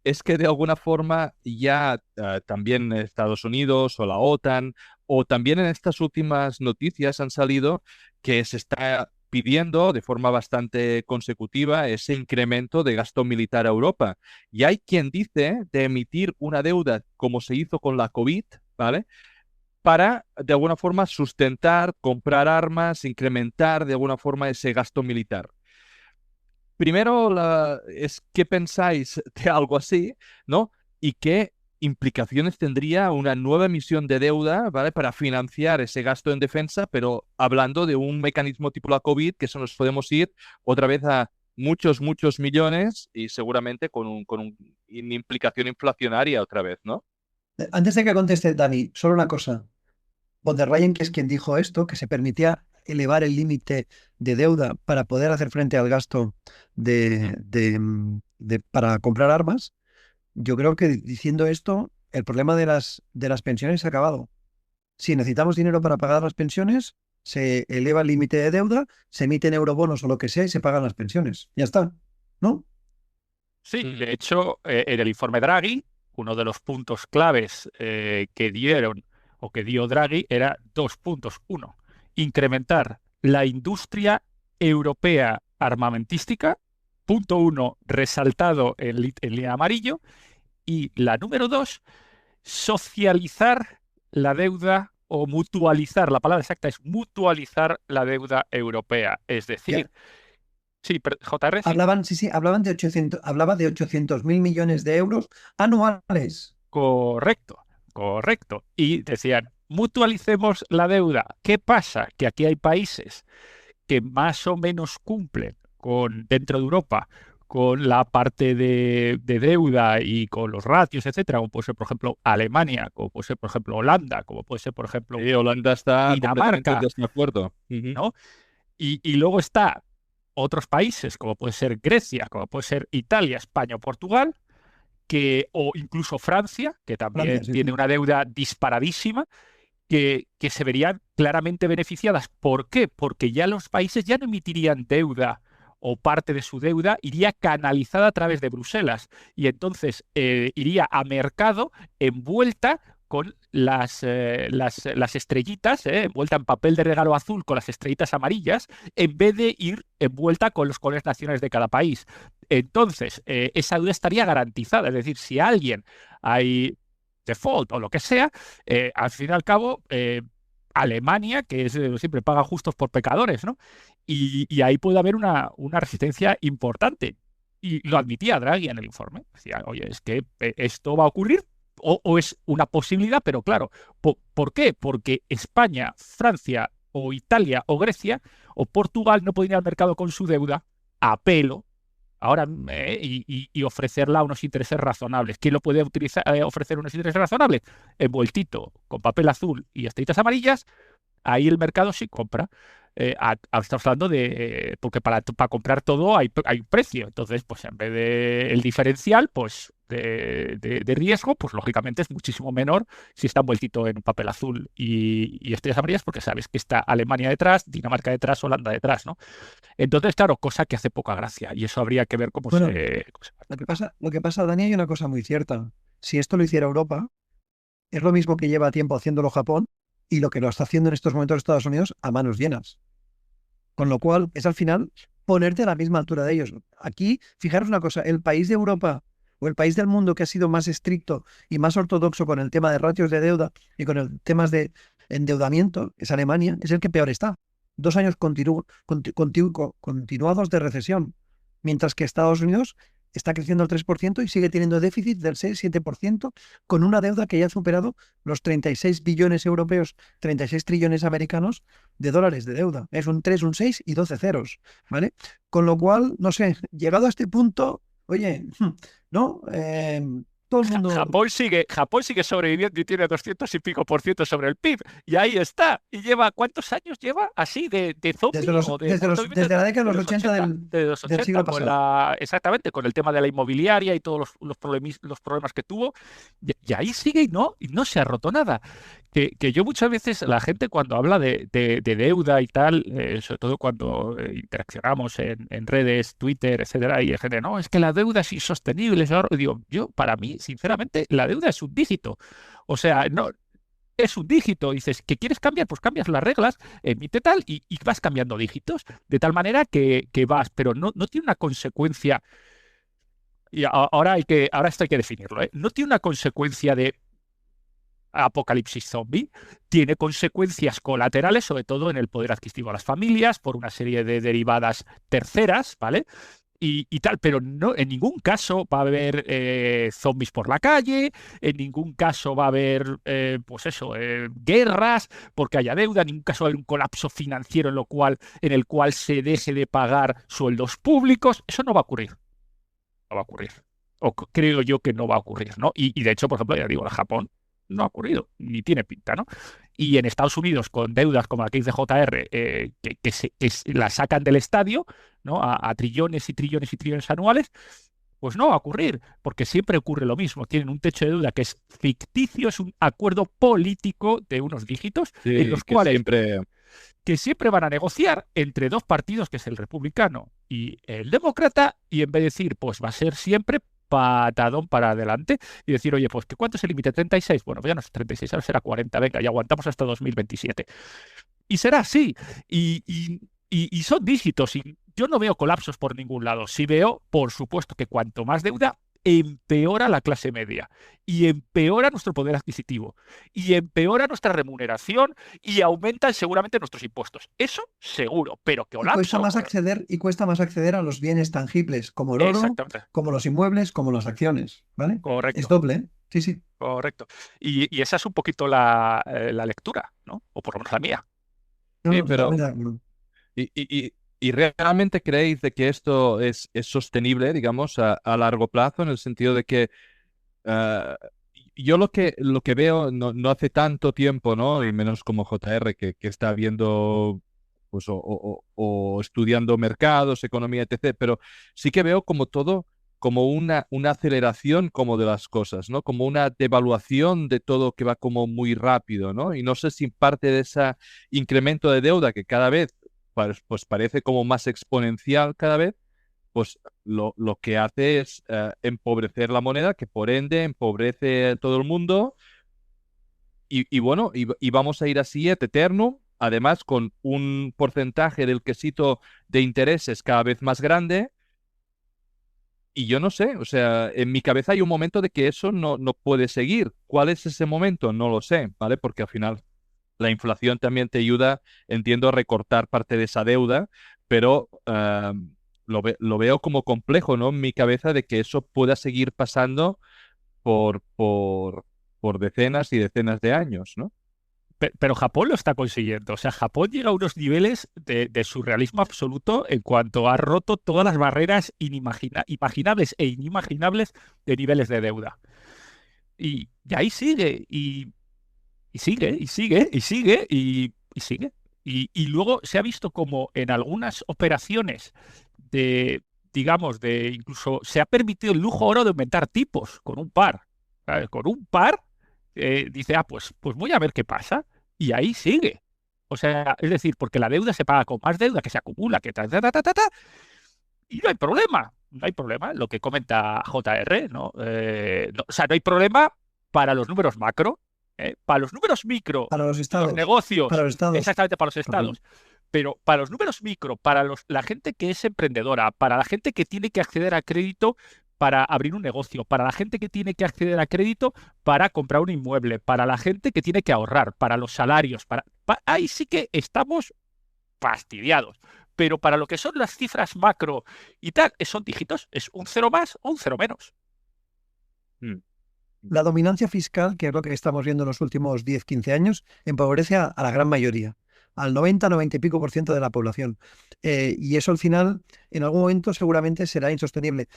Es que de alguna forma ya también Estados Unidos o la OTAN o también en estas últimas noticias han salido que se está pidiendo de forma bastante consecutiva ese incremento de gasto militar a Europa. Y hay quien dice de emitir una deuda como se hizo con la COVID, ¿vale? Para de alguna forma sustentar, comprar armas, incrementar de alguna forma ese gasto militar. Primero es qué pensáis de algo así, ¿no? Y qué implicaciones tendría una nueva emisión de deuda, ¿vale? Para financiar ese gasto en defensa, pero hablando de un mecanismo tipo la COVID, que eso nos podemos ir otra vez a muchos, muchos millones y seguramente con una implicación inflacionaria otra vez, ¿no? Antes de que conteste Dani, solo una cosa. Von der Leyen, que es quien dijo esto, que se permitía elevar el límite de deuda para poder hacer frente al gasto para comprar armas, yo creo que diciendo esto, el problema de las pensiones se ha acabado. Si necesitamos dinero para pagar las pensiones, se eleva el límite de deuda, se emiten eurobonos o lo que sea y se pagan las pensiones. Ya está, ¿no? Sí, de hecho, en el informe Draghi, uno de los puntos claves que dieron o que dio Draghi era 2 puntos. Uno, incrementar la industria europea armamentística. Punto 1, resaltado en línea amarillo. Y la número 2, socializar la deuda o mutualizar. La palabra exacta es mutualizar la deuda europea. Es decir, sí, JR, sí. Hablaban hablaba de 800.000 millones de euros anuales. Correcto, correcto. Y decían, mutualicemos la deuda. ¿Qué pasa? Que aquí hay países que más o menos cumplen dentro de Europa con la parte de deuda y con los ratios, etcétera, como puede ser, por ejemplo, Alemania, como puede ser, por ejemplo, Holanda, como puede ser, por ejemplo, Sí, Holanda está completamente en Dinamarca, desacuerdo. ¿no? Y luego está otros países, como puede ser Grecia, como puede ser Italia, España o Portugal, o incluso Francia, que también Francia, sí, tiene sí. una deuda disparadísima, que se verían claramente beneficiadas. ¿Por qué? Porque ya los países ya no emitirían deuda o parte de su deuda iría canalizada a través de Bruselas y entonces iría a mercado envuelta con las estrellitas, envuelta en papel de regalo azul con las estrellitas amarillas, en vez de ir envuelta con los colores nacionales de cada país. Entonces, esa deuda estaría garantizada. Es decir, si alguien hay default o lo que sea, al fin y al cabo, Alemania, que es siempre paga justos por pecadores, ¿no? Y ahí puede haber una resistencia importante. Y lo admitía Draghi en el informe. Decía, oye, es que esto va a ocurrir o es una posibilidad, pero claro, ¿por qué? Porque España, Francia o Italia o Grecia o Portugal no pueden ir al mercado con su deuda a pelo ahora y ofrecerla a unos intereses razonables. ¿Quién lo puede ofrecer unos intereses razonables? Envueltito con papel azul y estrellitas amarillas, ahí el mercado sí compra. Estamos hablando de porque para comprar todo hay un precio. Entonces, pues en vez de el diferencial, pues de riesgo, pues lógicamente es muchísimo menor si está envueltito en un papel azul y estrellas amarillas, porque sabes que está Alemania detrás, Dinamarca detrás, Holanda detrás, ¿no? Entonces, claro, cosa que hace poca gracia. Y eso habría que ver cómo Bueno, se lo que pasa, Dani, hay una cosa muy cierta. Si esto lo hiciera Europa, es lo mismo que lleva tiempo haciéndolo Japón y lo que lo está haciendo en estos momentos Estados Unidos a manos llenas. Con lo cual, es al final ponerte a la misma altura de ellos. Aquí, fijaros una cosa, el país de Europa o el país del mundo que ha sido más estricto y más ortodoxo con el tema de ratios de deuda y con el temas de endeudamiento, es Alemania, es el que peor está. 2 años continuados de recesión, mientras que Estados Unidos está creciendo al 3% y sigue teniendo déficit del 6-7%, con una deuda que ya ha superado los 36 billones europeos, 36 trillones americanos de dólares de deuda. Es un 3, un 6 y 12 ceros, ¿vale? Con lo cual, no sé, llegado a este punto, oye, ¿no? Todo el mundo... Japón sigue sobreviviendo y tiene 200 y pico por ciento sobre el PIB. Y ahí está. ¿Y lleva cuántos años lleva así de zombie? Desde la década de los 80 del siglo pasado. Exactamente, con el tema de la inmobiliaria y todos los problemas que tuvo. Y ahí sigue y no se ha roto nada. Que yo muchas veces, la gente cuando habla de deuda y tal, sobre todo cuando interaccionamos en redes, Twitter, etcétera, y hay gente, no, es que la deuda es insostenible. Digo, para mí, sinceramente, la deuda es un dígito. O sea, no, es un dígito. Dices, ¿que quieres cambiar? Pues cambias las reglas, emite tal y vas cambiando dígitos. De tal manera que vas, pero no tiene una consecuencia. Y ahora esto hay que definirlo, ¿eh? No tiene una consecuencia de apocalipsis zombie, tiene consecuencias colaterales, sobre todo en el poder adquisitivo de las familias, por una serie de derivadas terceras, ¿vale? y tal, pero no, en ningún caso va a haber zombies por la calle, en ningún caso va a haber, pues eso, guerras porque haya deuda, en ningún caso va a haber un colapso financiero en el cual se deje de pagar sueldos públicos. Eso no va a ocurrir, no va a ocurrir. Creo yo que no va a ocurrir, ¿no? Y de hecho, por ejemplo, ya digo, en Japón no ha ocurrido, ni tiene pinta, ¿no? Y en Estados Unidos, con deudas como la que dice JR, la sacan del estadio, ¿no? A trillones y trillones y trillones anuales, pues no va a ocurrir, porque siempre ocurre lo mismo. Tienen un techo de deuda que es ficticio, es un acuerdo político de unos dígitos en los cuales que siempre van a negociar entre dos partidos, que es el republicano y el demócrata, y en vez de decir, pues va a ser siempre patadón para adelante y decir, oye, pues ¿cuánto es el límite? 36. Bueno, pues ya no es 36, ahora será 40, venga, y aguantamos hasta 2027. Y será así. Y son dígitos. Y yo no veo colapsos por ningún lado. Sí veo, por supuesto, que cuanto más deuda, empeora la clase media y empeora nuestro poder adquisitivo y empeora nuestra remuneración y aumentan seguramente nuestros impuestos. Eso seguro, pero que colapso. Cuesta más acceder a los bienes tangibles, como el oro, como los inmuebles, como las acciones, ¿vale? Correcto. Es doble, ¿eh? Sí, sí. Correcto. Y esa es un poquito la lectura, ¿no? O por lo menos la mía. Sí, pero... ¿Y realmente creéis de que esto es sostenible, digamos, a largo plazo, en el sentido de que yo lo que veo no hace tanto tiempo, ¿no? Y menos como JR, que está viendo, pues, o estudiando mercados, economía, etc., pero sí que veo como todo, como una aceleración como de las cosas, ¿no? Como una devaluación de todo que va como muy rápido, ¿no? Y no sé si parte de ese incremento de deuda que cada vez pues parece como más exponencial cada vez, pues lo que hace es empobrecer la moneda, que por ende empobrece a todo el mundo y bueno, y vamos a ir así et eternum, además con un porcentaje del quesito de intereses cada vez más grande. Y yo no sé, o sea, en mi cabeza hay un momento de que eso no puede seguir. ¿Cuál es ese momento? No lo sé, ¿vale? Porque al final la inflación también te ayuda, entiendo, a recortar parte de esa deuda, pero lo veo como complejo, ¿no? En mi cabeza de que eso pueda seguir pasando por decenas y decenas de años, ¿no? Pero Japón lo está consiguiendo. O sea, Japón llega a unos niveles de surrealismo absoluto en cuanto ha roto todas las barreras imaginables e inimaginables de niveles de deuda. Y ahí sigue, y sigue, y sigue, y sigue, y sigue. Y luego se ha visto como en algunas operaciones digamos, incluso se ha permitido el lujo ahora de aumentar tipos con un par. ¿Sabes? Con un par dice, pues voy a ver qué pasa. Y ahí sigue. O sea, es decir, porque la deuda se paga con más deuda que se acumula, que y no hay problema. No hay problema, lo que comenta JR, ¿no? O sea, no hay problema para los números macro, para los números micro, para los estados, los negocios, para los estados. Exactamente, para los estados. Pero para los números micro, para la gente que es emprendedora, para la gente que tiene que acceder a crédito para abrir un negocio, para la gente que tiene que acceder a crédito para comprar un inmueble, para la gente que tiene que ahorrar, para los salarios, ahí sí que estamos fastidiados. Pero para lo que son las cifras macro y tal, son dígitos, es un 0 más o un 0 menos. La dominancia fiscal, que es lo que estamos viendo en los últimos 10, 15 años, empobrece a la gran mayoría, al 90, 90 y pico % de la población. Y eso al final, en algún momento, seguramente será insostenible.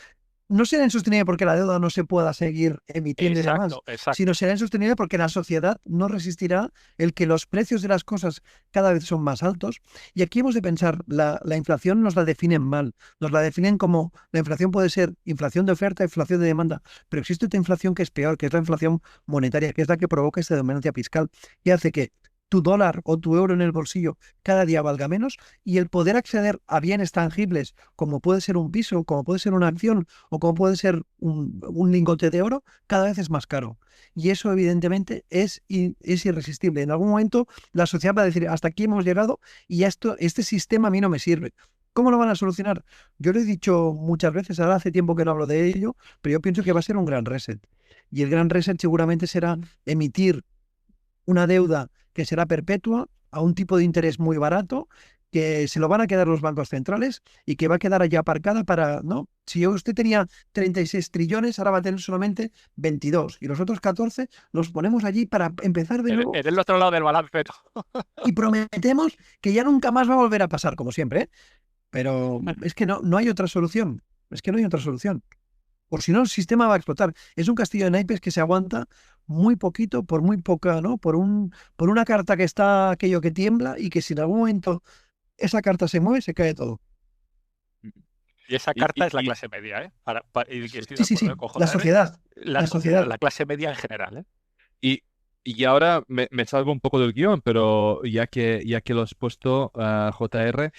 No será insostenible porque la deuda no se pueda seguir emitiendo y demás, sino será insostenible porque la sociedad no resistirá el que los precios de las cosas cada vez son más altos. Y aquí hemos de pensar, la inflación nos la definen mal, nos la definen como la inflación puede ser inflación de oferta, inflación de demanda, pero existe otra inflación que es peor, que es la inflación monetaria, que es la que provoca esta dominancia fiscal y hace que tu dólar o tu euro en el bolsillo cada día valga menos y el poder acceder a bienes tangibles como puede ser un piso, como puede ser una acción o como puede ser un lingote de oro, cada vez es más caro. Y eso evidentemente es irresistible. En algún momento la sociedad va a decir, hasta aquí hemos llegado y este sistema a mí no me sirve. ¿Cómo lo van a solucionar? Yo lo he dicho muchas veces, ahora hace tiempo que no hablo de ello, pero yo pienso que va a ser un gran reset. Y el gran reset seguramente será emitir una deuda que será perpetua, a un tipo de interés muy barato, que se lo van a quedar los bancos centrales y que va a quedar allá aparcada para, ¿no? Si usted tenía 36 trillones, ahora va a tener solamente 22 y los otros 14 los ponemos allí para empezar de nuevo En el otro lado del balance, ¿no? y prometemos que ya nunca más va a volver a pasar, como siempre, ¿eh? Pero es que no hay otra solución. Es que no hay otra solución. Por si no, el sistema va a explotar. Es un castillo de naipes que se aguanta muy poquito, por muy poca, ¿no? Por una carta que está aquello que tiembla y que si en algún momento esa carta se mueve, se cae todo. Y esa carta es la clase media, ¿eh? Y que estoy de Sí. acuerdo con La JR, sociedad. la sociedad. la clase media en general, ¿eh? Y ahora me salgo un poco del guión, pero ya que lo has puesto, JR,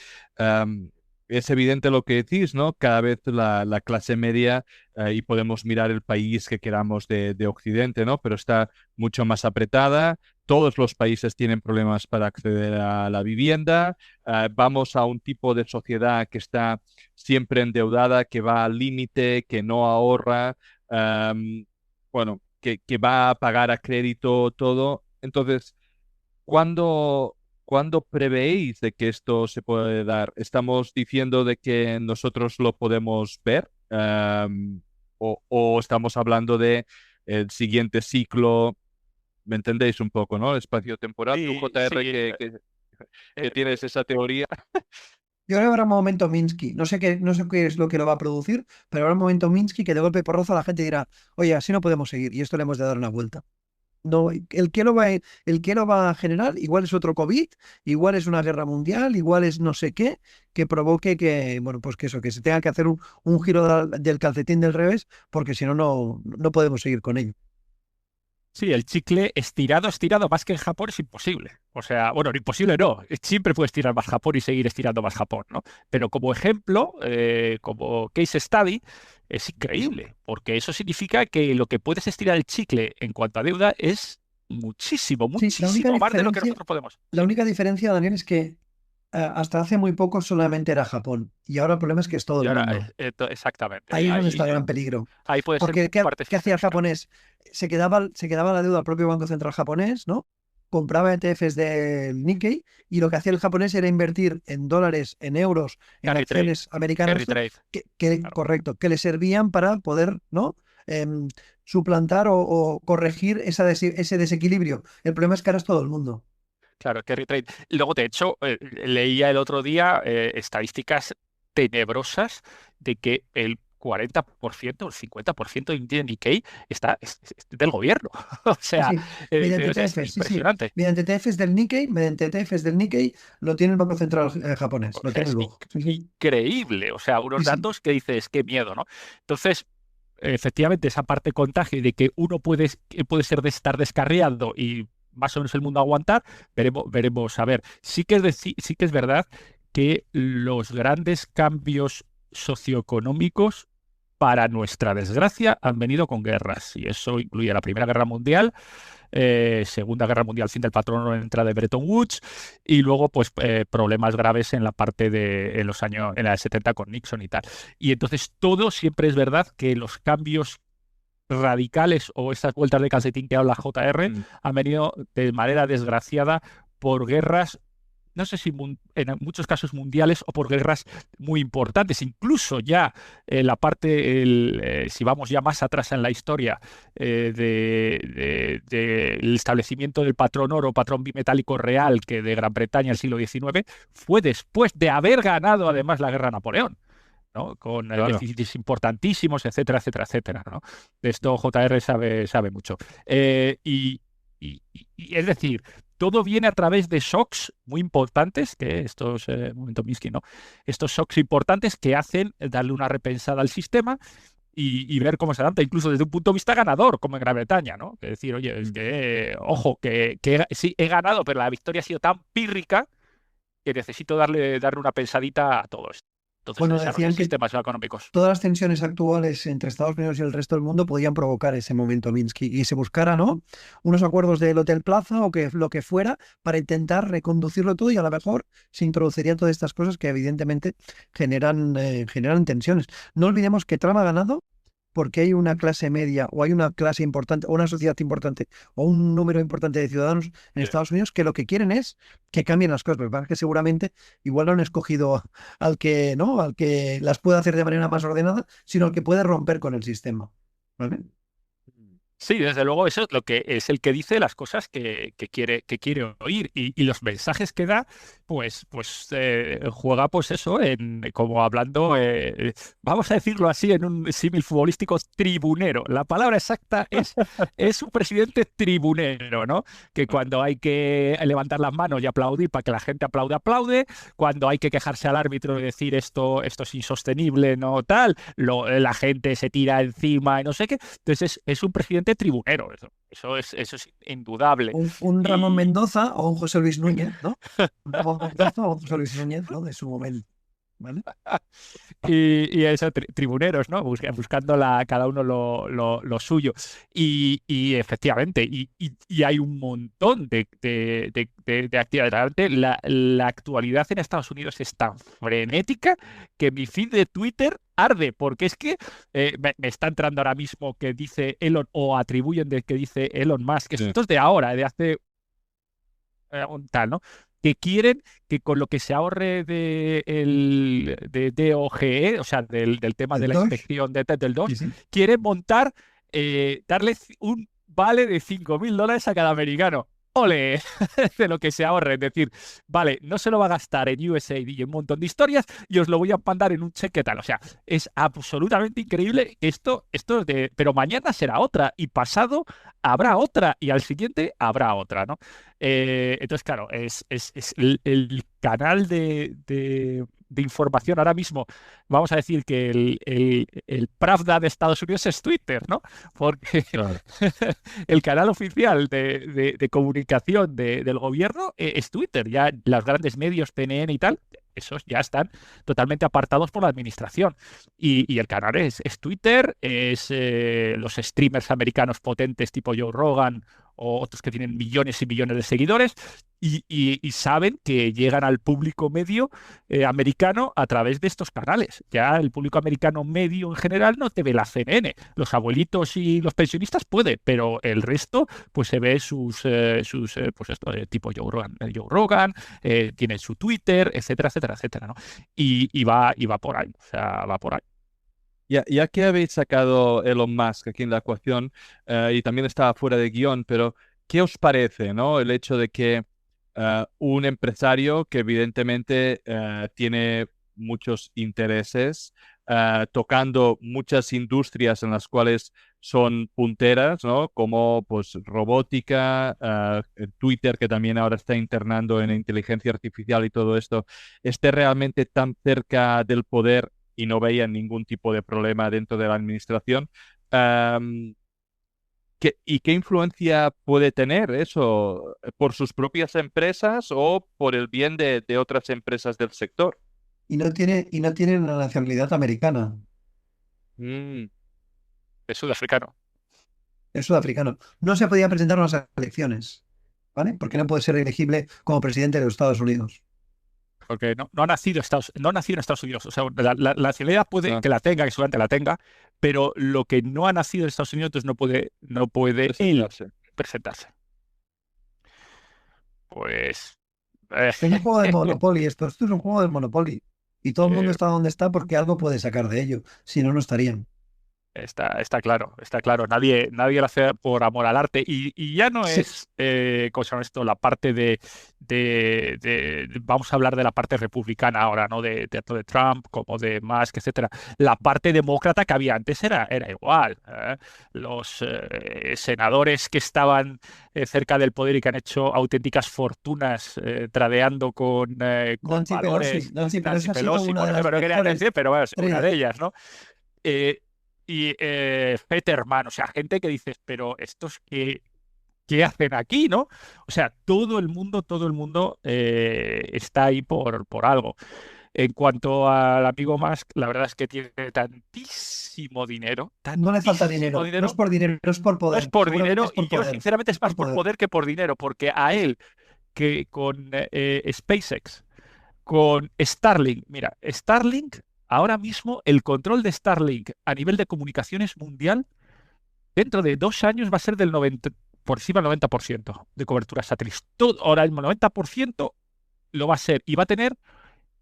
es evidente lo que decís, ¿no? Cada vez la clase media, y podemos mirar el país que queramos de Occidente, ¿no? Pero está mucho más apretada. Todos los países tienen problemas para acceder a la vivienda. Vamos a un tipo de sociedad que está siempre endeudada, que va al límite, que no ahorra. Bueno, que va a pagar a crédito todo. Entonces, ¿cuándo prevéis de que esto se puede dar? ¿Estamos diciendo de que nosotros lo podemos ver? ¿O estamos hablando de el siguiente ciclo? ¿Me entendéis un poco, no? El espacio temporal. Tú, Sí, JR, sí. que tienes esa teoría. Yo creo que habrá un momento Minsky. No sé qué es lo que lo va a producir, pero habrá un momento Minsky que de golpe y porrazo la gente dirá, oye, así no podemos seguir y esto le hemos de dar una vuelta. No, el que lo va a generar, igual es otro COVID, igual es una guerra mundial, igual es no sé qué, que provoque que, bueno, pues que eso, que se tenga que hacer un giro del calcetín del revés, porque si no, no podemos seguir con ello. Sí, el chicle estirado, más que en Japón es imposible. O sea, bueno, imposible no. Siempre puedes estirar más Japón y seguir estirando más Japón, ¿no? Pero como ejemplo, como case study, es increíble, porque eso significa que lo que puedes estirar el chicle en cuanto a deuda es muchísimo, Sí, muchísimo más de lo que nosotros podemos. la única diferencia, Daniel, es que hasta hace muy poco solamente era Japón y ahora el problema es que es todo Y el ahora, mundo. exactamente, Ahí es donde está el gran peligro. ahí puede ser Porque parte ¿qué hacía el sistémica. japonés? Se quedaba la deuda al propio Banco Central japonés, ¿no? Compraba ETFs del Nikkei y lo que hacía el japonés era invertir en dólares, en euros, en Carry trade, acciones americanas, carry trade. Claro. correcto, que le servían para poder, ¿no? Em, suplantar o corregir ese desequilibrio. El problema es que ahora es todo el mundo. Claro, carry trade. Luego, de hecho, leía el otro día estadísticas tenebrosas de que el 40% o el 50% de Nikkei es del gobierno. O Sí, sea, sí, mediante es ETFs, sí, sí. impresionante. Mediante ETFs del Nikkei lo tiene el Banco Central japonés, O lo sea, tiene es luego. Sí, sí, increíble. O sea, unos sí, sí. datos que dices, qué miedo, ¿no? Entonces, efectivamente, esa parte contagio de que uno puede ser de estar descarriado y más o menos el mundo aguantar, veremos a ver. Sí que es verdad que los grandes cambios socioeconómicos, para nuestra desgracia, han venido con guerras. Y eso incluye la Primera Guerra Mundial, Segunda Guerra Mundial, fin del patrón, entrada de Bretton Woods, y luego pues problemas graves en la parte en los años, en la 70 con Nixon y tal. Y entonces todo siempre es verdad que los cambios radicales o esas vueltas de calcetín que habla JR Mm. han venido de manera desgraciada por guerras, no sé si en muchos casos mundiales o por guerras muy importantes. Incluso ya la parte, si vamos ya más atrás en la historia del establecimiento del patrón oro, patrón bimetálico real que de Gran Bretaña en el siglo XIX, fue después de haber ganado además la guerra de Napoleón, ¿no? Con Claro. déficits importantísimos, etcétera, etcétera, etcétera, ¿no? De esto JR sabe mucho. Y es decir, todo viene a través de shocks muy importantes, que estos, momento Minsky, ¿no? Estos shocks importantes que hacen darle una repensada al sistema y ver cómo se adapta, incluso desde un punto de vista ganador, como en Gran Bretaña, ¿no? Que decir, oye, es que, ojo, que sí, he ganado, pero la victoria ha sido tan pírrica que necesito darle una pensadita a todo esto. Entonces, Bueno, desarrollar decían que sistemas económicos. todas las tensiones actuales entre Estados Unidos y el resto del mundo podían provocar ese momento Minsky y se buscara, ¿no? Unos acuerdos del Hotel Plaza o que lo que fuera para intentar reconducirlo todo y a lo mejor se introducirían todas estas cosas que evidentemente generan tensiones. No olvidemos que Trump ha ganado porque hay una clase media o hay una clase importante o una sociedad importante o un número importante de ciudadanos en Estados Unidos que lo que quieren es que cambien las cosas. Pero pasa que seguramente igual no han escogido al que, ¿no? Al que las pueda hacer de manera más ordenada, sino al que puede romper con el sistema. ¿Vale? Sí, desde luego eso es lo que es el que dice las cosas que quiere oír y los mensajes que da, pues juega pues eso, como hablando, vamos a decirlo así, en un símil futbolístico, tribunero. La palabra exacta es un presidente tribunero, ¿no? Que cuando hay que levantar las manos y aplaudir para que la gente aplaude, cuando hay que quejarse al árbitro y decir esto es insostenible, no tal, la gente se tira encima y no sé qué. Entonces es un presidente tribunero, eso es indudable. Un Ramón Mendoza o un José Luis Núñez, ¿no? Un Ramón Mendoza o un José Luis Núñez, ¿no? De su momento. ¿Vale? Y eso, tribuneros, ¿no? Buscando cada uno lo suyo. Y efectivamente, y hay un montón de actividades. Realmente la actualidad en Estados Unidos es tan frenética que mi feed de Twitter arde, porque es que me está entrando ahora mismo que dice Elon, o atribuyen de que dice Elon Musk, que esto es de ahora, de hace un tal, ¿no? Que quieren que con lo que se ahorre de DOGE, o sea, del tema de la inspección del DOGE, Sí. quieren montar, darle un vale de $5.000 a cada americano. ¡Ole! De lo que se ahorre. Es decir, vale, no se lo va a gastar en USAID y un montón de historias y os lo voy a mandar en un cheque tal. O sea, es absolutamente increíble esto pero mañana será otra y pasado habrá otra y al siguiente habrá otra, ¿no? Entonces, claro, es el canal de información ahora mismo. Vamos a decir que el Pravda de Estados Unidos es Twitter, ¿no? Porque Claro. el canal oficial de comunicación del gobierno es Twitter. Ya los grandes medios, CNN y tal, esos ya están totalmente apartados por la administración. Y el canal es Twitter, es los streamers americanos potentes tipo Joe Rogan o otros que tienen millones y millones de seguidores y saben que llegan al público medio americano a través de estos canales. Ya el público americano medio en general no te ve la CNN. Los abuelitos y los pensionistas puede, pero el resto pues se ve pues esto, tipo Joe Rogan, tiene su Twitter, etcétera, etcétera, etcétera, ¿no? Y va por ahí, o sea, va por ahí. Ya que habéis sacado Elon Musk aquí en la ecuación, y también estaba fuera de guión, pero ¿qué os parece, ¿no? El hecho de que un empresario que evidentemente tiene muchos intereses, tocando muchas industrias en las cuales son punteras, ¿no? Como pues robótica, Twitter, que también ahora está internando en inteligencia artificial y todo esto, esté realmente tan cerca del poder y no veían ningún tipo de problema dentro de la administración. ¿Y qué influencia puede tener eso por sus propias empresas o por el bien de otras empresas del sector? Y no tiene una nacionalidad americana, Mm, Es sudafricano. es sudafricano. No se podía presentar a las elecciones, ¿vale? Porque no puede ser elegible como presidente de los Estados Unidos. Porque no ha nacido no ha nacido en Estados Unidos. O sea, la nacionalidad puede ah, que la tenga, que seguramente la tenga, pero lo que no ha nacido en Estados Unidos, entonces no puede él presentarse. presentarse. Pues Es un juego de Monopoly esto es un juego del Monopoly. Y todo el mundo eh, está donde está porque algo puede sacar de ello. Si no, no estarían. está claro, está claro. Nadie lo hace por amor al arte. Y ya no Sí. es, ¿cómo se llama esto? La parte vamos a hablar de la parte republicana ahora, ¿no? Tanto de Trump como de Musk, etcétera. La parte demócrata que había antes era igual. Los senadores que estaban cerca del poder y que han hecho auténticas fortunas tradeando con Nancy valores. Nancy Pelosi ha sido Pelosi, una por de las ejemplo, no quería mejores decir, pero bueno, es una estrellas. de ellas, ¿no? Eh, y Peterman, o sea, gente que dices, pero estos qué hacen aquí, ¿no? O sea, todo el mundo está ahí por algo. En cuanto al amigo Musk, la verdad es que tiene tantísimo dinero, No le falta dinero. No es por dinero, es por no poder. es por Seguramente dinero, es por y yo poder. sinceramente es más por poder que por dinero, porque a él, que con SpaceX, con Starlink, mira, Starlink ahora mismo el control de Starlink a nivel de comunicaciones mundial, dentro de 2 años va a ser del 90, por encima del 90% de cobertura satélite. Todo, ahora mismo el 90% lo va a ser y va a tener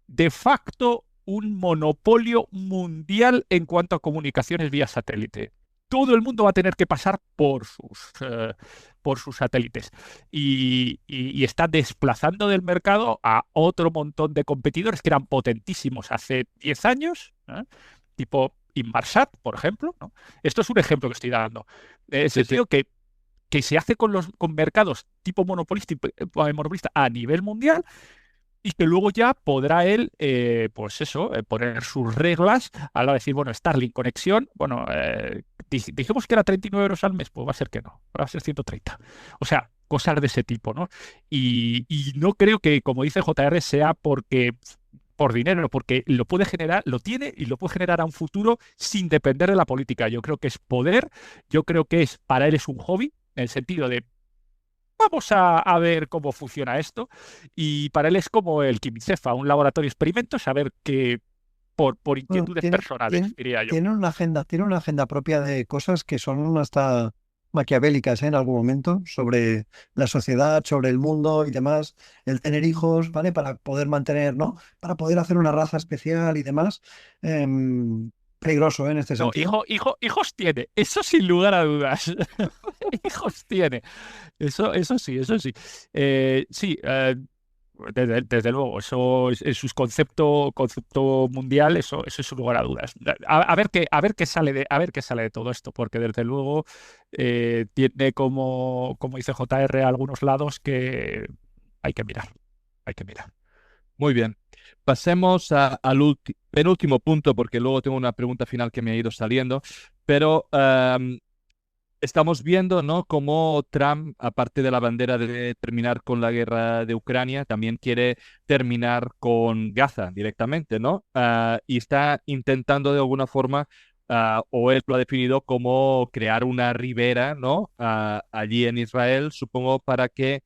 de facto un monopolio mundial en cuanto a comunicaciones vía satélite. Todo el mundo va a tener que pasar por sus satélites y está desplazando del mercado a otro montón de competidores que eran potentísimos hace 10 años, ¿eh? Tipo Inmarsat, por ejemplo, ¿no? Esto es un ejemplo que estoy dando. En el Sí, sí. sentido que se hace con mercados tipo monopolista a nivel mundial y que luego ya podrá él, pues eso, poner sus reglas a la hora de decir, bueno, Starlink conexión, bueno, dijimos que era 39 euros al mes, pues va a ser que no, va a ser 130. O sea, cosas de ese tipo, ¿no? Y no creo que, como dice JR, sea por dinero, porque lo puede generar, lo tiene y lo puede generar a un futuro sin depender de la política. Yo creo que es poder, yo creo que para él es un hobby, en el sentido de vamos a ver cómo funciona esto. Y para él es como el quimicefa, un laboratorio de experimentos, a ver qué, por Bueno, inquietudes personales, diría yo. tiene una agenda propia de cosas que son hasta maquiavélicas, ¿eh? En algún momento, sobre la sociedad, sobre el mundo y demás, el tener hijos, ¿vale? Para poder mantener, ¿no? Para poder hacer una raza especial y demás. Peligroso, ¿eh? En este No, sentido. hijos tiene, eso sin lugar a dudas. Hijos tiene. Eso sí, eso sí. Sí, desde luego, eso es su concepto mundial, eso es sin lugar a dudas. A ver qué sale de todo esto, porque desde luego tiene como dice JR algunos lados que hay que mirar, hay que mirar. Muy bien. Pasemos al penúltimo punto, porque luego tengo una pregunta final que me ha ido saliendo, pero estamos viendo, ¿no?, cómo Trump, aparte de la bandera de terminar con la guerra de Ucrania, también quiere terminar con Gaza directamente, ¿no? Y está intentando de alguna forma, o él lo ha definido como crear una ribera, ¿no? Allí en Israel, supongo, para que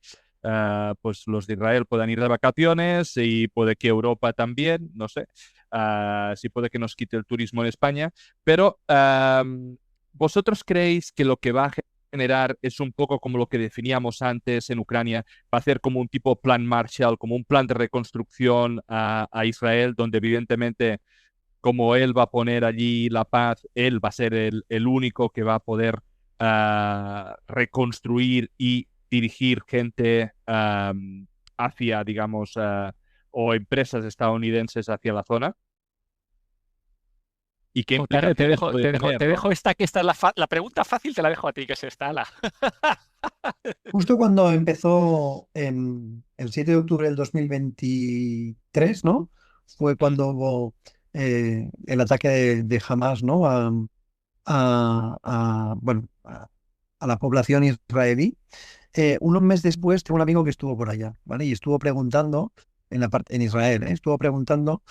pues los de Israel puedan ir de vacaciones y puede que Europa también, no sé, si puede que nos quite el turismo en España, pero ¿vosotros creéis que lo que va a generar es un poco como lo que definíamos antes en Ucrania? Va a ser como un tipo plan Marshall, como un plan de reconstrucción a Israel, donde evidentemente como él va a poner allí la paz, él va a ser el único que va a poder reconstruir y dirigir gente hacia, digamos, o empresas estadounidenses hacia la zona. ¿Y qué JR, te implicaciones dejo, puede te dejo, tener, te ¿no? dejo esta, que esta es la pregunta fácil, te la dejo a ti, que es esta, ala. Justo cuando empezó el 7 de octubre del 2023, ¿no? Fue Mm. cuando hubo el ataque de Hamas, ¿no? Bueno, a la población israelí. Unos meses después tengo un amigo que estuvo por allá, ¿vale? Y estuvo preguntando, en Israel, ¿eh? Estuvo preguntando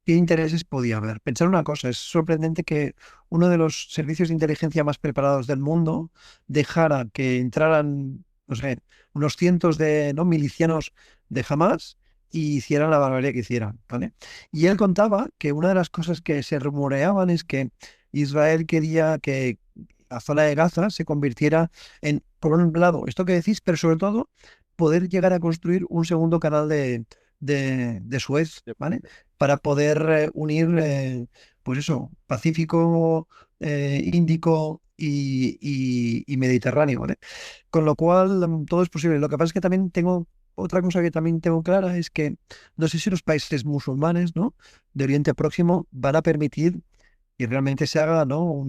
qué intereses podía haber. Pensar una cosa, es sorprendente que uno de los servicios de inteligencia más preparados del mundo dejara que entraran, no sé, unos cientos de, ¿no?, milicianos de Hamas y hicieran la barbarie que hicieran, ¿vale? Y él contaba que una de las cosas que se rumoreaban es que Israel quería que la zona de Gaza se convirtiera en, por un lado, esto que decís, pero sobre todo poder llegar a construir un segundo canal de Suez, ¿vale? Para poder unir, pues eso, Pacífico, Índico y Mediterráneo, ¿vale? Con lo cual, todo es posible. Lo que pasa es que también tengo, otra cosa que también tengo clara es que no sé si los países musulmanes, ¿no?, de Oriente Próximo van a permitir y realmente se haga, ¿no?,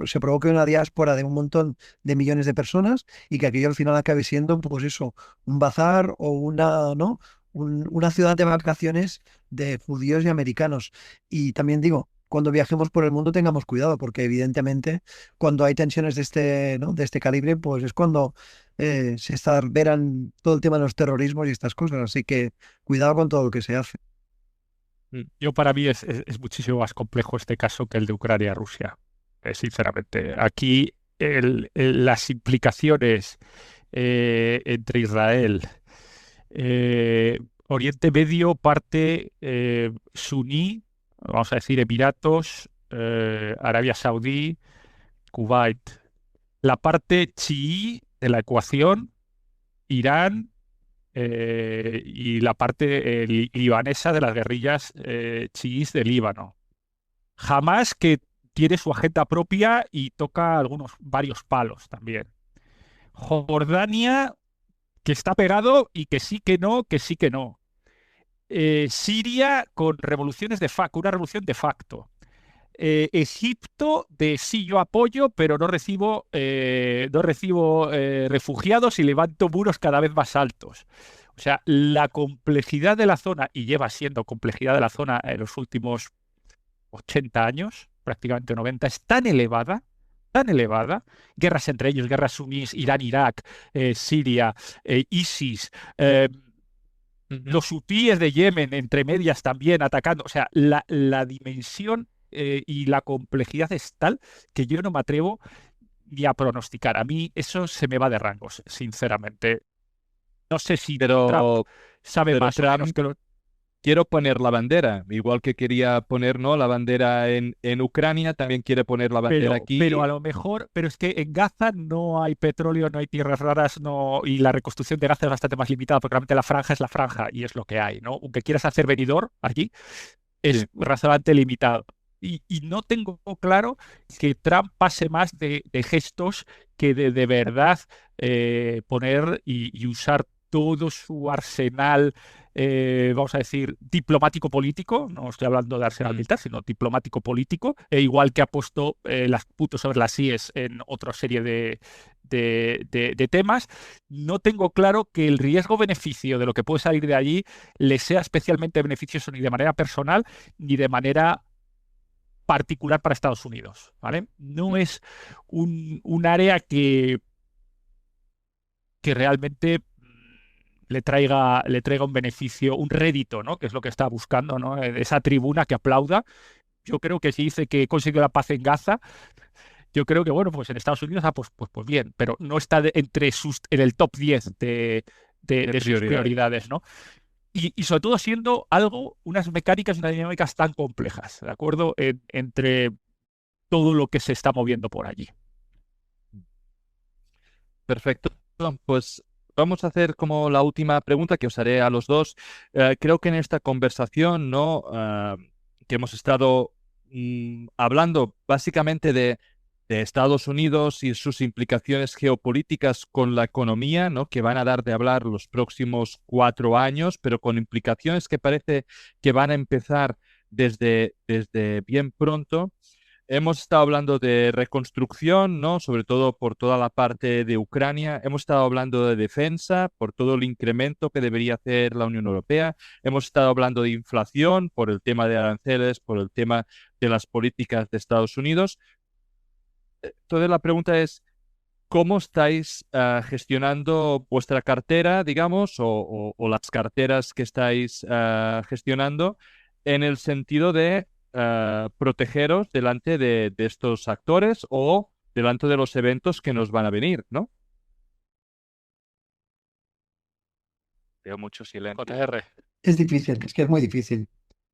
se provoque una diáspora de un montón de millones de personas y que aquello al final acabe siendo, pues eso, un bazar o una, ¿no?, una ciudad de vacaciones de judíos y americanos. Y también digo, cuando viajemos por el mundo tengamos cuidado, porque evidentemente cuando hay tensiones de este, ¿no?, de este calibre, pues es cuando verán todo el tema de los terrorismos y estas cosas. Así que cuidado con todo lo que se hace. Para mí es muchísimo más complejo este caso que el de Ucrania-Rusia, sinceramente. Aquí las implicaciones entre Israel, Oriente Medio, parte suní, vamos a decir, Emiratos, Arabia Saudí, Kuwait. La parte chií de la ecuación, Irán, y la parte libanesa de las guerrillas chiíes de Líbano. Hamas, que tiene su agenda propia y toca varios palos también. Jordania, que está pegado y que sí que no, que sí que no. Siria con revoluciones de facto, una revolución de facto. Egipto de sí, yo apoyo, pero no recibo refugiados y levanto muros cada vez más altos. O sea, la complejidad de la zona, y lleva siendo complejidad de la zona en los últimos 80 años, prácticamente 90, es tan elevada, guerras entre ellos, guerras suníes, Irán, Irak, Siria, ISIS, los hutíes de Yemen, entre medias también atacando. O sea, la dimensión y la complejidad es tal que yo no me atrevo ni a pronosticar. A mí eso se me va de rangos, sinceramente. No sé si Trump Pero, sabe pero más o menos Trump, que lo... quiero poner la bandera, igual que quería poner, ¿no?, la bandera en Ucrania, también quiere poner la bandera Pero a aquí. lo mejor, pero es que en Gaza no hay petróleo, no hay tierras raras, no, y la reconstrucción de Gaza es bastante más limitada, porque realmente la franja es la franja y es lo que hay, ¿no? Aunque quieras hacer venidor allí, Sí. es razonablemente limitado. Y no tengo claro que Trump pase más de gestos que de verdad poner y usar todo su arsenal, vamos a decir, diplomático-político. No estoy hablando de arsenal Mm. militar, sino diplomático-político, igual que ha puesto las puntos sobre las IES en otra serie de temas. No tengo claro que el riesgo-beneficio de lo que puede salir de allí le sea especialmente beneficioso ni de manera personal ni de manera particular para Estados Unidos, ¿vale? No es un área que realmente le traiga un beneficio, un rédito, ¿no? Que es lo que está buscando, ¿no? Esa tribuna que aplauda. Yo creo que si dice que consiguió la paz en Gaza, yo creo que, bueno, pues en Estados Unidos, pues bien, pero no está en el top 10 De de sus prioridad. prioridades, ¿no? Y sobre todo siendo unas mecánicas y unas dinámicas tan complejas, ¿de acuerdo? Entre todo lo que se está moviendo por allí. Perfecto. Pues vamos a hacer como la última pregunta que os haré a los dos. Creo que en esta conversación, ¿no? Que hemos estado hablando básicamente de Estados Unidos y sus implicaciones geopolíticas con la economía, ¿no?, que van a dar de hablar los próximos 4 años, pero con implicaciones que parece que van a empezar desde bien pronto. Hemos estado hablando de reconstrucción, ¿no?, sobre todo por toda la parte de Ucrania. Hemos estado hablando de defensa, por todo el incremento que debería hacer la Unión Europea. Hemos estado hablando de inflación, por el tema de aranceles, por el tema de las políticas de Estados Unidos. Entonces la pregunta es, ¿cómo estáis gestionando vuestra cartera, digamos, o las carteras que estáis gestionando en el sentido de protegeros delante de estos actores o delante de los eventos que nos van a venir, ¿no? Veo mucho silencio. JR. Es difícil, es que es muy difícil.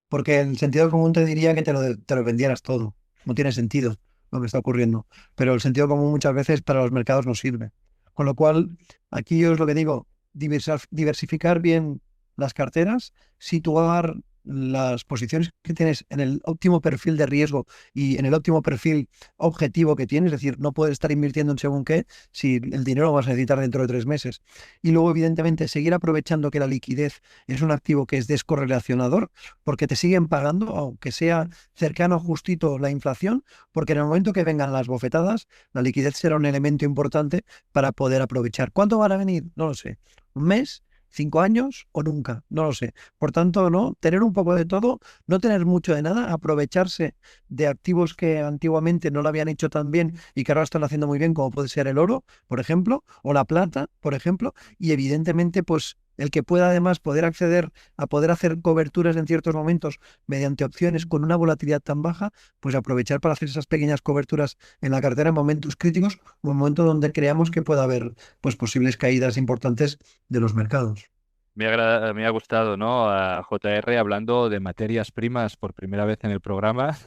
Porque el sentido común te diría que te lo vendieras todo. No tiene sentido lo que está ocurriendo. Pero el sentido común muchas veces para los mercados no sirve. Con lo cual, aquí yo es lo que digo, diversificar bien las carteras, situar las posiciones que tienes en el óptimo perfil de riesgo y en el óptimo perfil objetivo que tienes. Es decir, no puedes estar invirtiendo en según qué si el dinero lo vas a necesitar dentro de 3 meses. Y luego, evidentemente, seguir aprovechando que la liquidez es un activo que es descorrelacionador porque te siguen pagando, aunque sea cercano justito la inflación, porque en el momento que vengan las bofetadas, la liquidez será un elemento importante para poder aprovechar. ¿Cuánto van a venir? No lo sé. ¿Un mes? ¿5 años o nunca? No lo sé. Por tanto, no, tener un poco de todo, no tener mucho de nada, aprovecharse de activos que antiguamente no lo habían hecho tan bien y que ahora están haciendo muy bien, como puede ser el oro, por ejemplo, o la plata, por ejemplo, y evidentemente, pues el que pueda además poder acceder a poder hacer coberturas en ciertos momentos mediante opciones con una volatilidad tan baja, pues aprovechar para hacer esas pequeñas coberturas en la cartera en momentos críticos o en momentos donde creamos que pueda haber pues posibles caídas importantes de los mercados. Me ha gustado, ¿no? A JR hablando de materias primas por primera vez en el programa,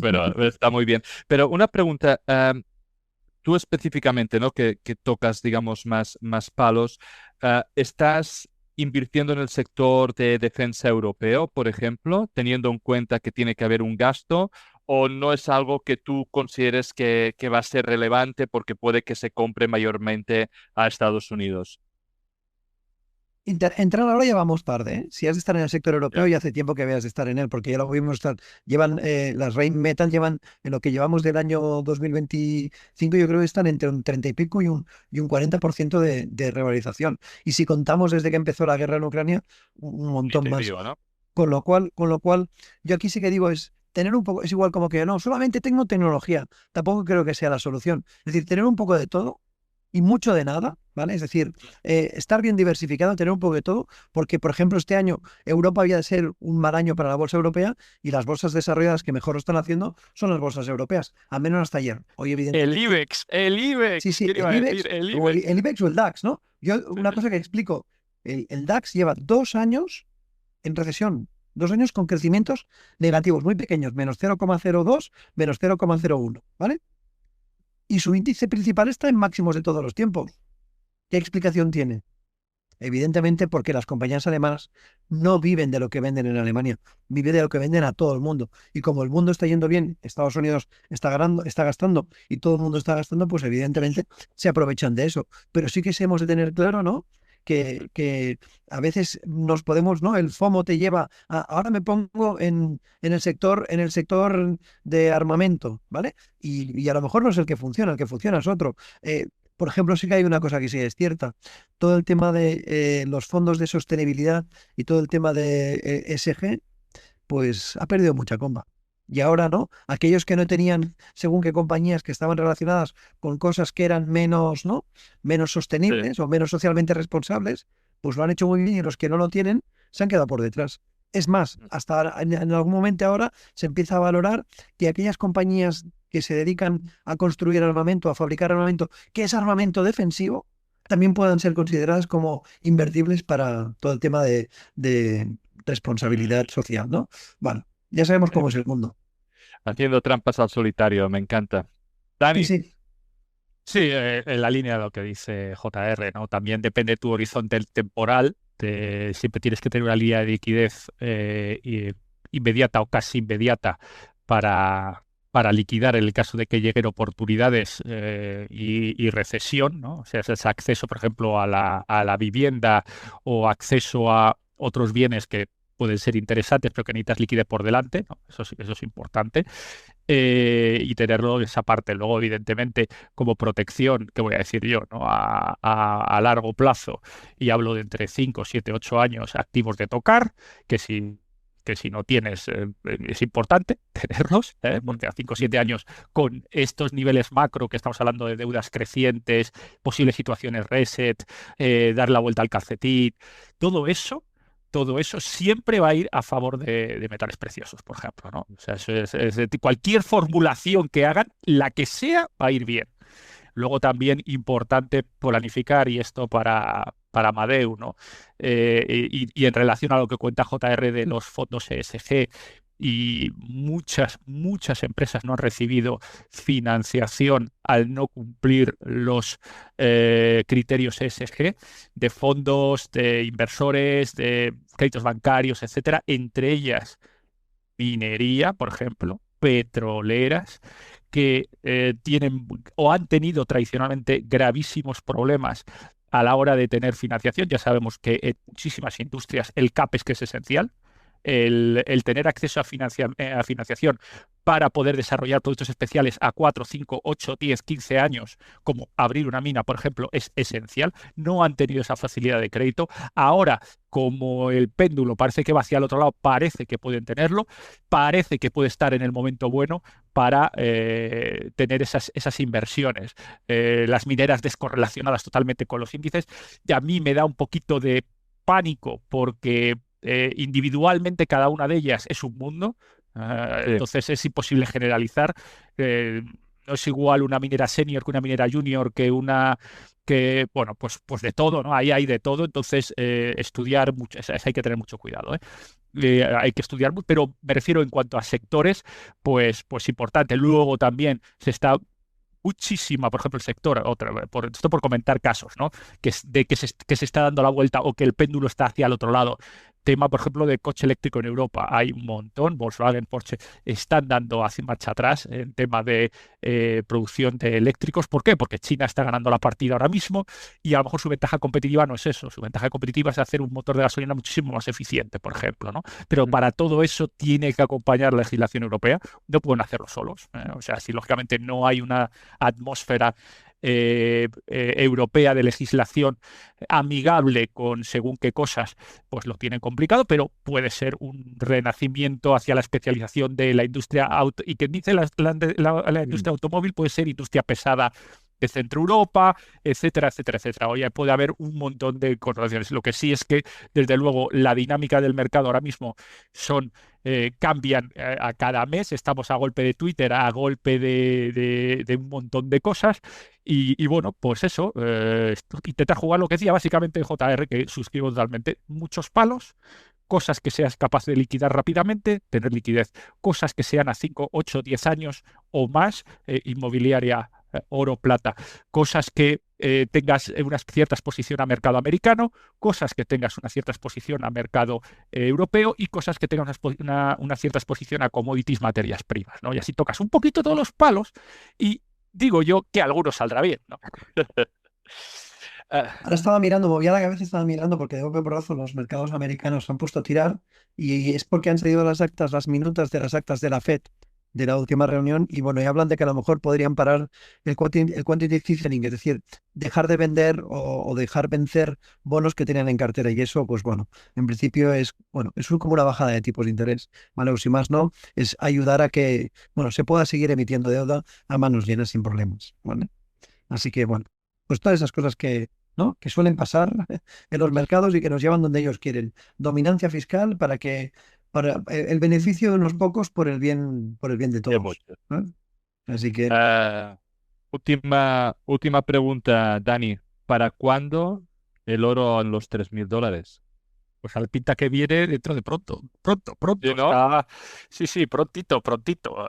pero está muy bien. Pero una pregunta, tú específicamente, ¿no? Que tocas, digamos, más palos, ¿estás invirtiendo en el sector de defensa europeo, por ejemplo, teniendo en cuenta que tiene que haber un gasto, o no es algo que tú consideres que va a ser relevante porque puede que se compre mayormente a Estados Unidos? Entrar ahora ya vamos tarde, ¿eh? Si has de estar en el sector europeo, Ya. ya hace tiempo que habías de estar en él, porque ya lo vimos estar. Llevan, las Rheinmetall llevan, en lo que llevamos del año 2025, yo creo que están entre un 30 y pico y un 40% de revalorización. Y si contamos desde que empezó la guerra en Ucrania, un Ni montón te más. digo, ¿no? Con lo cual, yo aquí sí que digo es tener un poco, es igual como que no, solamente tengo tecnología, tampoco creo que sea la solución. Es decir, tener un poco de todo y mucho de nada, ¿vale? Es decir, estar bien diversificado, tener un poco de todo, porque, por ejemplo, este año Europa había de ser un mal año para la bolsa europea y las bolsas desarrolladas que mejor lo están haciendo son las bolsas europeas, al menos hasta ayer. Hoy, El evidentemente, IBEX, el sí, IBEX, sí, ¿quién iba el a decir? IBEX El o el, IBEX. el IBEX o el DAX, ¿no? Yo, Sí, una cosa que explico, el DAX lleva 2 años en recesión. 2 años con crecimientos negativos muy pequeños, -0,02, -0,01, ¿vale? Y su índice principal está en máximos de todos los tiempos. ¿Qué explicación tiene? Evidentemente porque las compañías alemanas no viven de lo que venden en Alemania, viven de lo que venden a todo el mundo. Y como el mundo está yendo bien, Estados Unidos está gastando y todo el mundo está gastando, pues evidentemente se aprovechan de eso. Pero sí que hemos de tener claro, ¿no? Que a veces nos podemos, ¿no? El FOMO te lleva a, ahora me pongo en el sector de armamento, ¿vale? Y a lo mejor no es el que funciona es otro. Por ejemplo, sí que hay una cosa que sí es cierta, todo el tema de los fondos de sostenibilidad y todo el tema de ESG, pues ha perdido mucha comba. Y ahora no, aquellos que no tenían, según qué compañías que estaban relacionadas con cosas que eran menos, ¿no? Menos Sí. sostenibles o menos socialmente responsables, pues lo han hecho muy bien y los que no lo tienen se han quedado por detrás. Es más, hasta en algún momento ahora se empieza a valorar que aquellas compañías que se dedican a construir armamento, a fabricar armamento, que es armamento defensivo, también puedan ser consideradas como invertibles para todo el tema de responsabilidad social, ¿no? Bueno, ya sabemos Eh, cómo es el mundo. Haciendo trampas al solitario, me encanta. Sí, Dani, sí, Sí, en la línea de lo que dice JR, ¿no? También depende de tu horizonte temporal. Siempre tienes que tener una línea de liquidez inmediata o casi inmediata para, para liquidar en el caso de que lleguen oportunidades y recesión, ¿no? O sea, ese acceso, por ejemplo, a la vivienda o acceso a otros bienes que pueden ser interesantes, pero que necesitas liquidez por delante, ¿no? Eso es importante. Y tenerlo esa parte. Luego, evidentemente, como protección, que voy a decir yo, ¿no? A largo plazo, y hablo de entre 5 7 8 años activos de tocar, que si, que si no tienes, es importante tenerlos, porque a 5 o 7 años con estos niveles macro que estamos hablando de deudas crecientes, posibles situaciones reset, dar la vuelta al calcetín, todo eso siempre va a ir a favor de metales preciosos, por ejemplo, ¿no? O sea, cualquier formulación que hagan, la que sea, va a ir bien. Luego también importante planificar, y esto para Amadeu, ¿no? Y en relación a lo que cuenta JR de los fondos ESG, y muchas empresas no han recibido financiación al no cumplir los criterios ESG de fondos, de inversores, de créditos bancarios, etcétera, entre ellas minería, por ejemplo, petroleras, que tienen o han tenido tradicionalmente gravísimos problemas a la hora de tener financiación. Ya sabemos que en muchísimas industrias el CAPEX que es esencial. El tener acceso a financiación para poder desarrollar productos especiales a 4, 5, 8, 10, 15 años, como abrir una mina, por ejemplo, es esencial. No han tenido esa facilidad de crédito. Ahora, como el péndulo parece que va hacia el otro lado, parece que pueden tenerlo, parece que puede estar en el momento bueno para tener esas inversiones. Las mineras descorrelacionadas totalmente con los índices, y a mí me da un poquito de pánico porque individualmente cada una de ellas es un mundo. sí. Entonces es imposible generalizar. Eh, no es igual una minera senior que una minera junior, bueno, pues de todo, ¿no? Ahí hay de todo, entonces estudiar mucho, hay que tener mucho cuidado, ¿eh? Hay que estudiar, pero me refiero en cuanto a sectores, pues importante. Luego también se está muchísima, por ejemplo, el sector, esto por comentar casos, ¿no? Que se está dando la vuelta o que el péndulo está hacia el otro lado. Tema, por ejemplo, de coche eléctrico en Europa. Hay un montón, Volkswagen, Porsche, están dando hacia marcha atrás en tema de producción de eléctricos. ¿Por qué? Porque China está ganando la partida ahora mismo y a lo mejor su ventaja competitiva no es eso. Su ventaja competitiva es hacer un motor de gasolina muchísimo más eficiente, por ejemplo, ¿no? Pero para todo eso tiene que acompañar la legislación europea. No pueden hacerlo solos. O sea, si lógicamente no hay una atmósfera europea de legislación amigable con según qué cosas, pues lo tienen complicado, pero puede ser un renacimiento hacia la especialización de la industria y que dice la industria automóvil puede ser industria pesada de Centro Europa, etcétera, etcétera, etcétera. Oye, puede haber un montón de connotaciones. Lo que sí es que, desde luego, la dinámica del mercado ahora mismo cambian a cada mes. Estamos a golpe de Twitter, a golpe de un montón de cosas. Y bueno, pues eso, intentar jugar lo que decía básicamente JR, que suscribo totalmente, muchos palos, cosas que seas capaz de liquidar rápidamente, tener liquidez, cosas que sean a 5, 8, 10 años o más, inmobiliaria, oro, plata, cosas que tengas una cierta exposición a mercado americano, cosas que tengas una cierta exposición a mercado europeo y cosas que tengas una cierta exposición a commodities, materias primas, ¿no? Y así tocas un poquito todos los palos y digo yo que alguno saldrá bien, ¿no? Ahora estaba mirando, movía la cabeza y estaba mirando porque de golpe porrazo los mercados americanos se han puesto a tirar y es porque han salido las minutas de las actas de la FED de la última reunión y bueno, y hablan de que a lo mejor podrían parar el quantitative easing, es decir, dejar de vender o dejar vencer bonos que tenían en cartera y eso, pues bueno, en principio es como una bajada de tipos de interés, ¿vale? O si más no, es ayudar a que, bueno, se pueda seguir emitiendo deuda a manos llenas sin problemas, ¿vale? Así que bueno, pues todas esas cosas ¿no? que suelen pasar en los mercados y que nos llevan donde ellos quieren. Dominancia fiscal para el beneficio de unos pocos por el bien de todos. ¿No? Así que última pregunta, Dani. ¿Para cuándo el oro en los $3.000? Pues al pinta que viene dentro de pronto. ¿Sí, no? Sí, prontito. Prontito.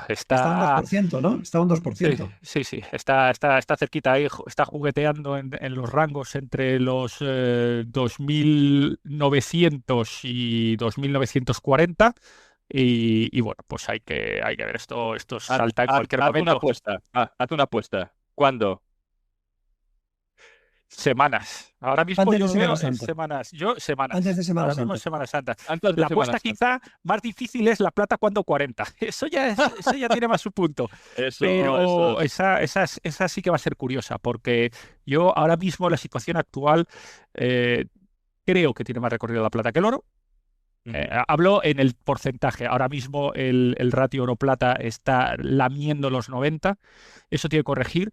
está un 2%, ¿no? Está un 2%. Sí. Está cerquita ahí. Está jugueteando en los rangos entre los 2.900 y 2.940. Y bueno, pues hay que ver esto salta en cualquier momento. Haz una apuesta. ¿Cuándo? Semanas. Ahora mismo Antes yo de lo veo Semana en Santa. semanas. Antes de Semana Ahora mismo Santa. en Semana Santa. Antes de La Semana apuesta Santa. quizá más difícil es la plata cuando 40. Eso ya tiene más su punto. Pero esa sí que va a ser curiosa, porque yo ahora mismo la situación actual creo que tiene más recorrido la plata que el oro. Hablo en el porcentaje. Ahora mismo el ratio oro-plata está lamiendo los 90. Eso tiene que corregir.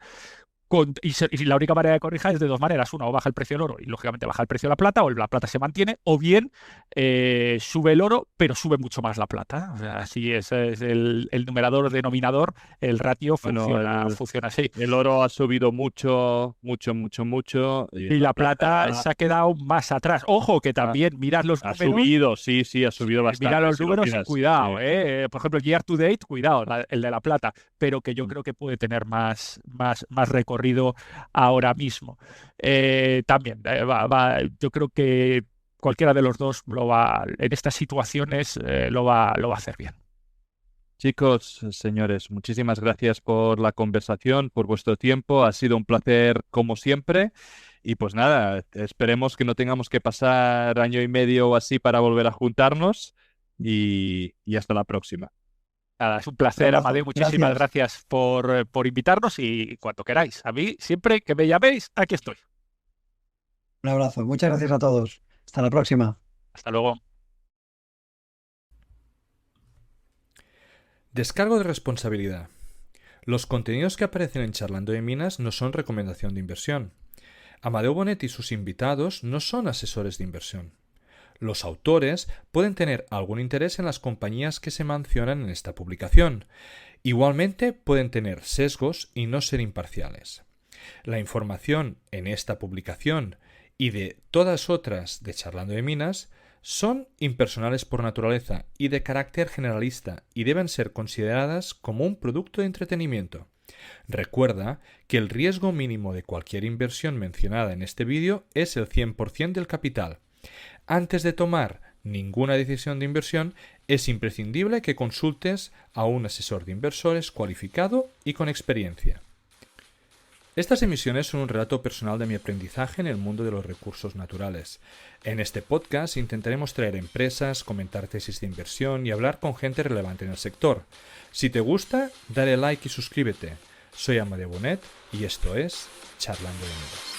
Y la única manera de corregir es de dos maneras. Una, o baja el precio del oro y lógicamente baja el precio de la plata, o la plata se mantiene, o bien sube el oro, pero sube mucho más la plata. O sea, así es el numerador denominador, el ratio funciona así. El oro ha subido mucho. Y la plata se ha quedado más atrás. Ojo, que también mirad los números. Ha subido, sí, ha subido bastante. Mira los números y cuidado, sí. Por ejemplo, year to date, cuidado, el de la plata, pero que yo creo que puede tener más recorrido ahora mismo. También, yo creo que cualquiera de los dos en estas situaciones lo va a hacer bien. Chicos, señores, muchísimas gracias por la conversación, por vuestro tiempo. Ha sido un placer como siempre. Y pues nada, esperemos que no tengamos que pasar año y medio o así para volver a juntarnos. Y hasta la próxima. Nada, es un placer, Amadeu. Muchísimas gracias por invitarnos y cuando queráis. A mí, siempre que me llaméis, aquí estoy. Un abrazo. Muchas gracias a todos. Hasta la próxima. Hasta luego. Descargo de responsabilidad. Los contenidos que aparecen en Charlando de Minas no son recomendación de inversión. Amadeu Bonet y sus invitados no son asesores de inversión. Los autores pueden tener algún interés en las compañías que se mencionan en esta publicación Igualmente pueden tener sesgos y no ser imparciales. La información en esta publicación y de todas otras de Charlando de Minas son impersonales por naturaleza y de carácter generalista y deben ser consideradas como un producto de entretenimiento. Recuerda que el riesgo mínimo de cualquier inversión mencionada en este vídeo es el 100% del capital. Antes de tomar ninguna decisión de inversión, es imprescindible que consultes a un asesor de inversores cualificado y con experiencia. Estas emisiones son un relato personal de mi aprendizaje en el mundo de los recursos naturales. En este podcast intentaremos traer empresas, comentar tesis de inversión y hablar con gente relevante en el sector. Si te gusta, dale like y suscríbete. Soy Amadeu Bonet y esto es Charlando de Minas.